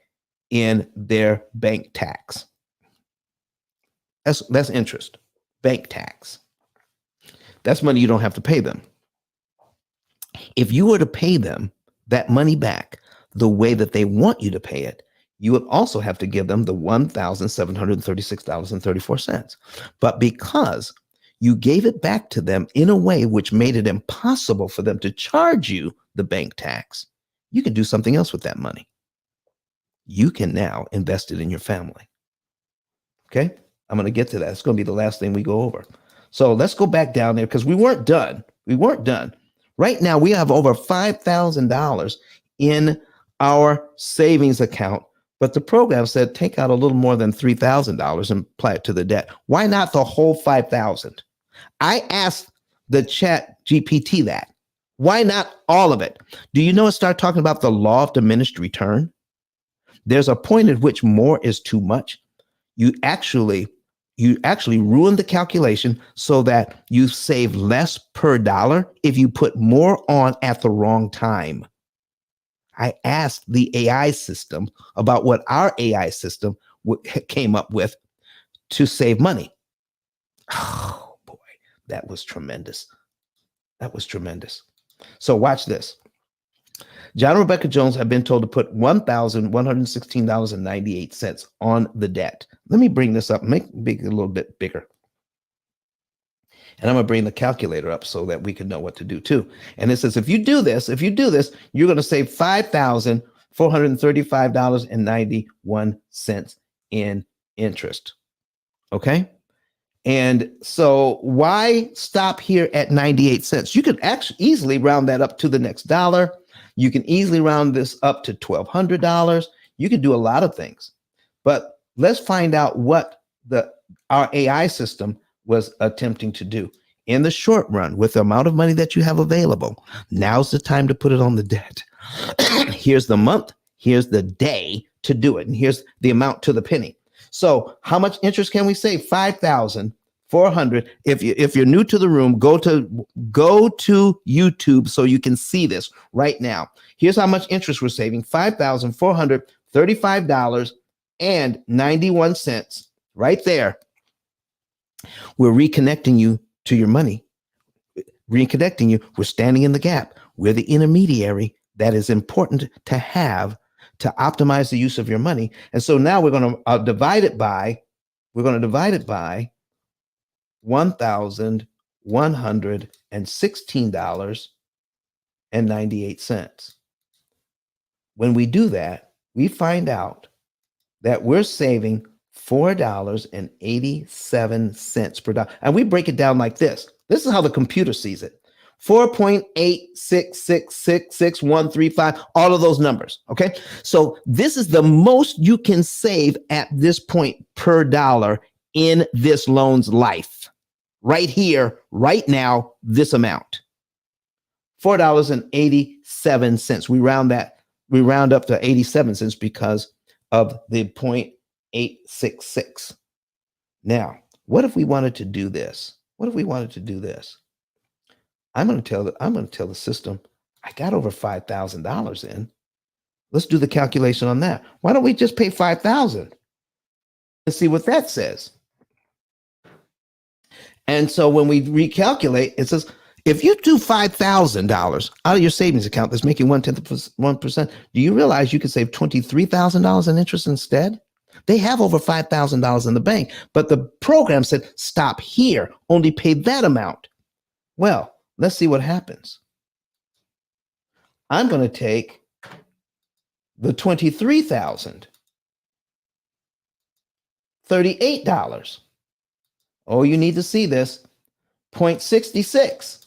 in their bank tax. That's interest, bank tax. That's money you don't have to pay them. If you were to pay them that money back the way that they want you to pay it, you would also have to give them the $1,736.34. But because you gave it back to them in a way which made it impossible for them to charge you the bank tax, you can do something else with that money. You can now invest it in your family. Okay, I'm going to get to that. It's going to be the last thing we go over. So let's go back down there because we weren't done. Right now, we have over $5,000 in our savings account, but the program said take out a little more than $3,000 and apply it to the debt. Why not the whole $5,000? I asked the chat GPT that. Why not all of it? Do you know it started talking about the law of diminished return? There's a point at which more is too much. You you actually ruin the calculation so that you save less per dollar if you put more on at the wrong time. I asked the AI system about what our AI system came up with to save money. Oh boy, that was tremendous. That was tremendous. So watch this. John and Rebecca Jones have been told to put $1,116.98 on the debt. Let me bring this up, make it a little bit bigger. And I'm going to bring the calculator up so that we can know what to do too. And it says, if you do this, you're going to save $5,435.91 in interest. Okay. And so why stop here at 98 cents? You could actually easily round that up to the next dollar. You can easily round this up to $1,200. You could do a lot of things, but let's find out what our AI system was attempting to do. In the short run, with the amount of money that you have available, now's the time to put it on the debt. Here's the month, here's the day to do it, and here's the amount to the penny. So how much interest can we save? 5,400. If you're new to the room, go to YouTube so you can see this right now. Here's how much interest we're saving: $5,435.91 right there. We're reconnecting you to your money. Reconnecting you. We're standing in the gap. We're the intermediary that is important to have to optimize the use of your money. And so now we're going to divide it by $1,116.98. When we do that, we find out that we're saving $4.87 per dollar. And we break it down like this. This is how the computer sees it. 4.866666135, all of those numbers. Okay. So this is the most you can save at this point per dollar in this loan's life. Right here, right now, this amount. $4.87. We round up to 87 cents because of the 0.866. Now, what if we wanted to do this? I'm going to tell the system, I got over $5,000 in. Let's do the calculation on that. Why don't we just pay $5,000 and see what that says? And so when we recalculate, it says, if you do $5,000 out of your savings account that's making 0.1%, do you realize you can save $23,000 in interest instead? They have over $5,000 in the bank, but the program said, stop here, only pay that amount. Well, let's see what happens. I'm going to take the $23,038. Oh, you need to see this. 0.66.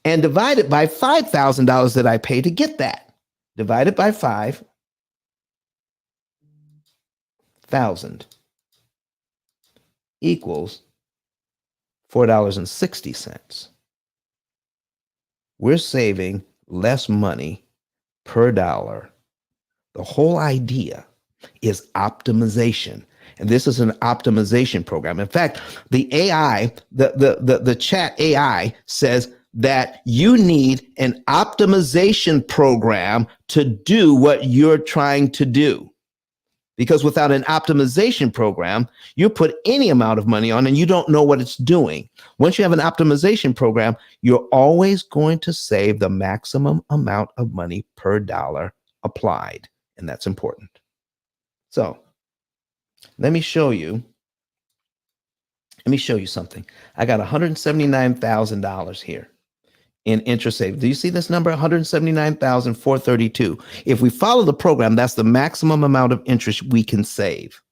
And divide it by $5,000 that I pay to get that. Divide it by 5,000 equals $4.60. We're saving less money per dollar. The whole idea is optimization. And this is an optimization program. In fact, the AI, the chat AI says that you need an optimization program to do what you're trying to do. Because without an optimization program, you put any amount of money on and you don't know what it's doing. Once you have an optimization program, you're always going to save the maximum amount of money per dollar applied. And that's important. So let me show you something. I got $179,000 here in interest saved. Do you see this number? $179,432. If we follow the program, that's the maximum amount of interest we can save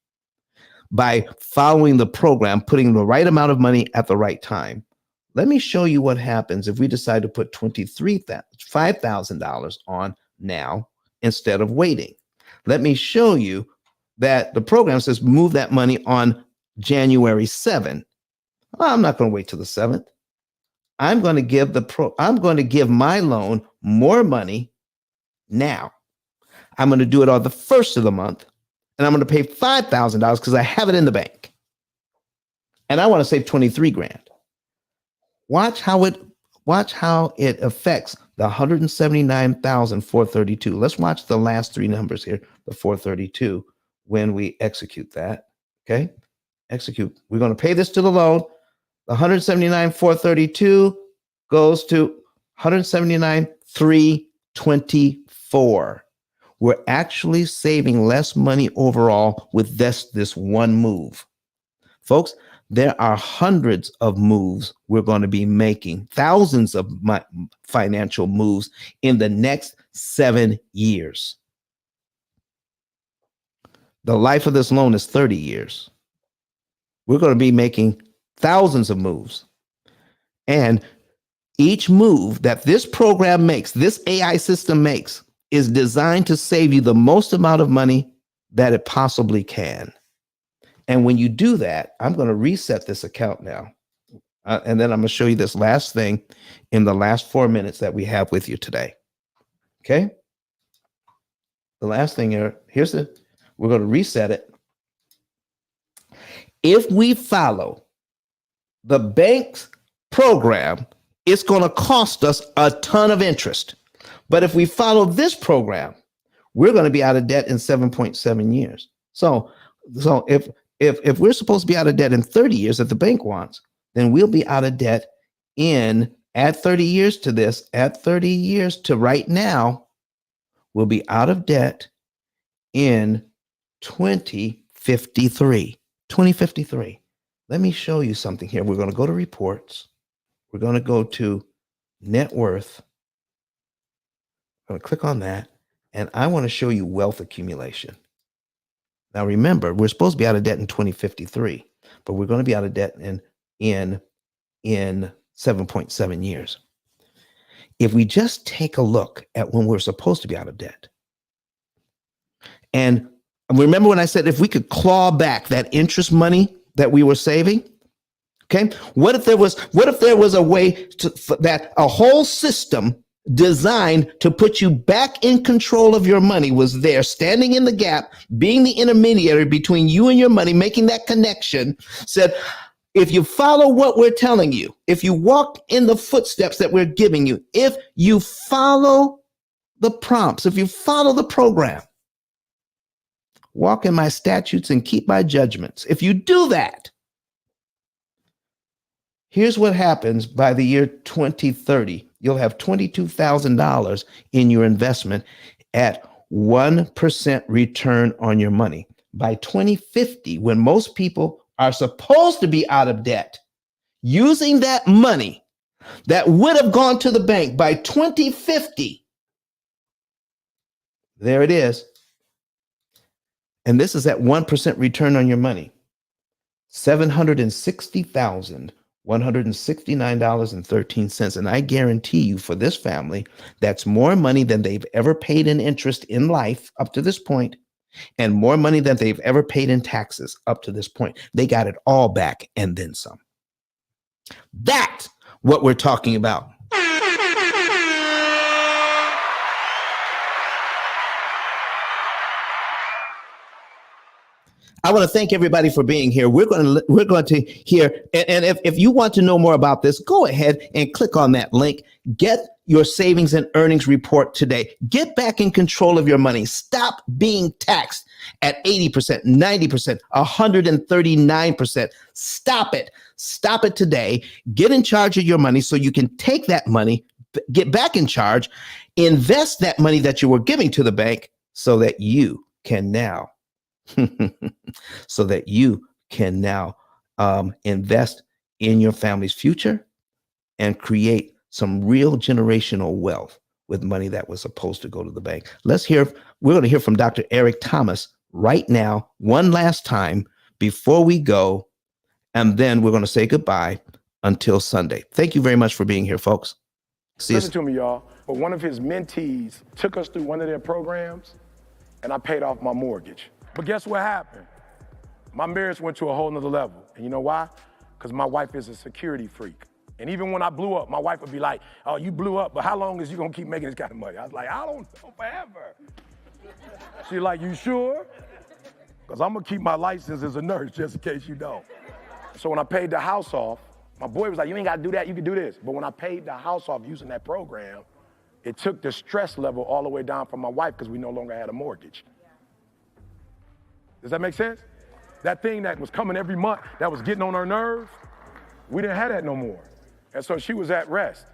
by following the program, putting the right amount of money at the right time. Let me show you what happens if we decide to put $5,000 on now instead of waiting. Let me show you that the program says move that money on January 7th. Well, I'm not going to wait till the 7th. I'm going to give my loan more money now. I'm going to do it on the first of the month, and I'm going to pay $5,000 because I have it in the bank. and I want to save 23 grand. Watch how it affects the 179,432. Let's watch the last three numbers here, the 432, when we execute that. Okay, execute. We're going to pay this to the loan. The 179,432 goes to 179,324. We're actually saving less money overall with this one move. Folks, there are hundreds of moves we're going to be making, thousands of financial moves in the next 7 years. The life of this loan is 30 years. We're going to be making thousands of moves. And each move that this program makes, this AI system makes, is designed to save you the most amount of money that it possibly can. And when you do that, I'm going to reset this account now. And then I'm going to show you this last thing in the last 4 minutes that we have with you today. Okay? The last thing here, we're going to reset it. If we follow the bank's program, it's going to cost us a ton of interest. But if we follow this program, we're going to be out of debt in 7.7 years. So if we're supposed to be out of debt in 30 years that the bank wants, then we'll be out of debt add 30 years to this, add 30 years to right now, we'll be out of debt in 2053. 2053. Let me show you something here. We're going to go to reports. We're going to go to net worth. I'm going to click on that. And I want to show you wealth accumulation. Now, remember, we're supposed to be out of debt in 2053, but we're going to be out of debt in 7.7 years. If we just take a look at when we're supposed to be out of debt, and remember when I said if we could claw back that interest money that we were saving, okay? What if there was a way that a whole system designed to put you back in control of your money was there, standing in the gap, being the intermediary between you and your money, making that connection, said, if you follow what we're telling you, if you walk in the footsteps that we're giving you, if you follow the prompts, if you follow the program, walk in my statutes and keep my judgments. If you do that, here's what happens by the year 2030. You'll have $22,000 in your investment at 1% return on your money. By 2050, when most people are supposed to be out of debt, using that money that would have gone to the bank by 2050, there it is. And this is at 1% return on your money. $760,169.13. And I guarantee you for this family, that's more money than they've ever paid in interest in life up to this point, and more money than they've ever paid in taxes up to this point. They got it all back and then some. That's what we're talking about. I want to thank everybody for being here. We're going to hear, and if you want to know more about this, go ahead and click on that link. Get your savings and earnings report today. Get back in control of your money. Stop being taxed at 80%, 90%, 139%. Stop it. Stop it today. Get in charge of your money so you can take that money, get back in charge, invest that money that you were giving to the bank so that you can now invest in your family's future and create some real generational wealth with money that was supposed to go to the bank. We're going to hear from Dr. Eric Thomas right now, one last time before we go, and then we're going to say goodbye until Sunday. Thank you very much for being here, folks. Listen to me, y'all. But one of his mentees took us through one of their programs, and I paid off my mortgage. But guess what happened? My marriage went to a whole nother level. And you know why? Because my wife is a security freak. And even when I blew up, my wife would be like, oh, you blew up, but how long is you gonna keep making this kind of money? I was like, I don't know, forever. She's like, you sure? Because I'm gonna keep my license as a nurse just in case you don't. So when I paid the house off, my boy was like, you ain't gotta do that, you can do this. But when I paid the house off using that program, it took the stress level all the way down from my wife because we no longer had a mortgage. Does that make sense? That thing that was coming every month, that was getting on her nerves, we didn't have that no more. And so she was at rest.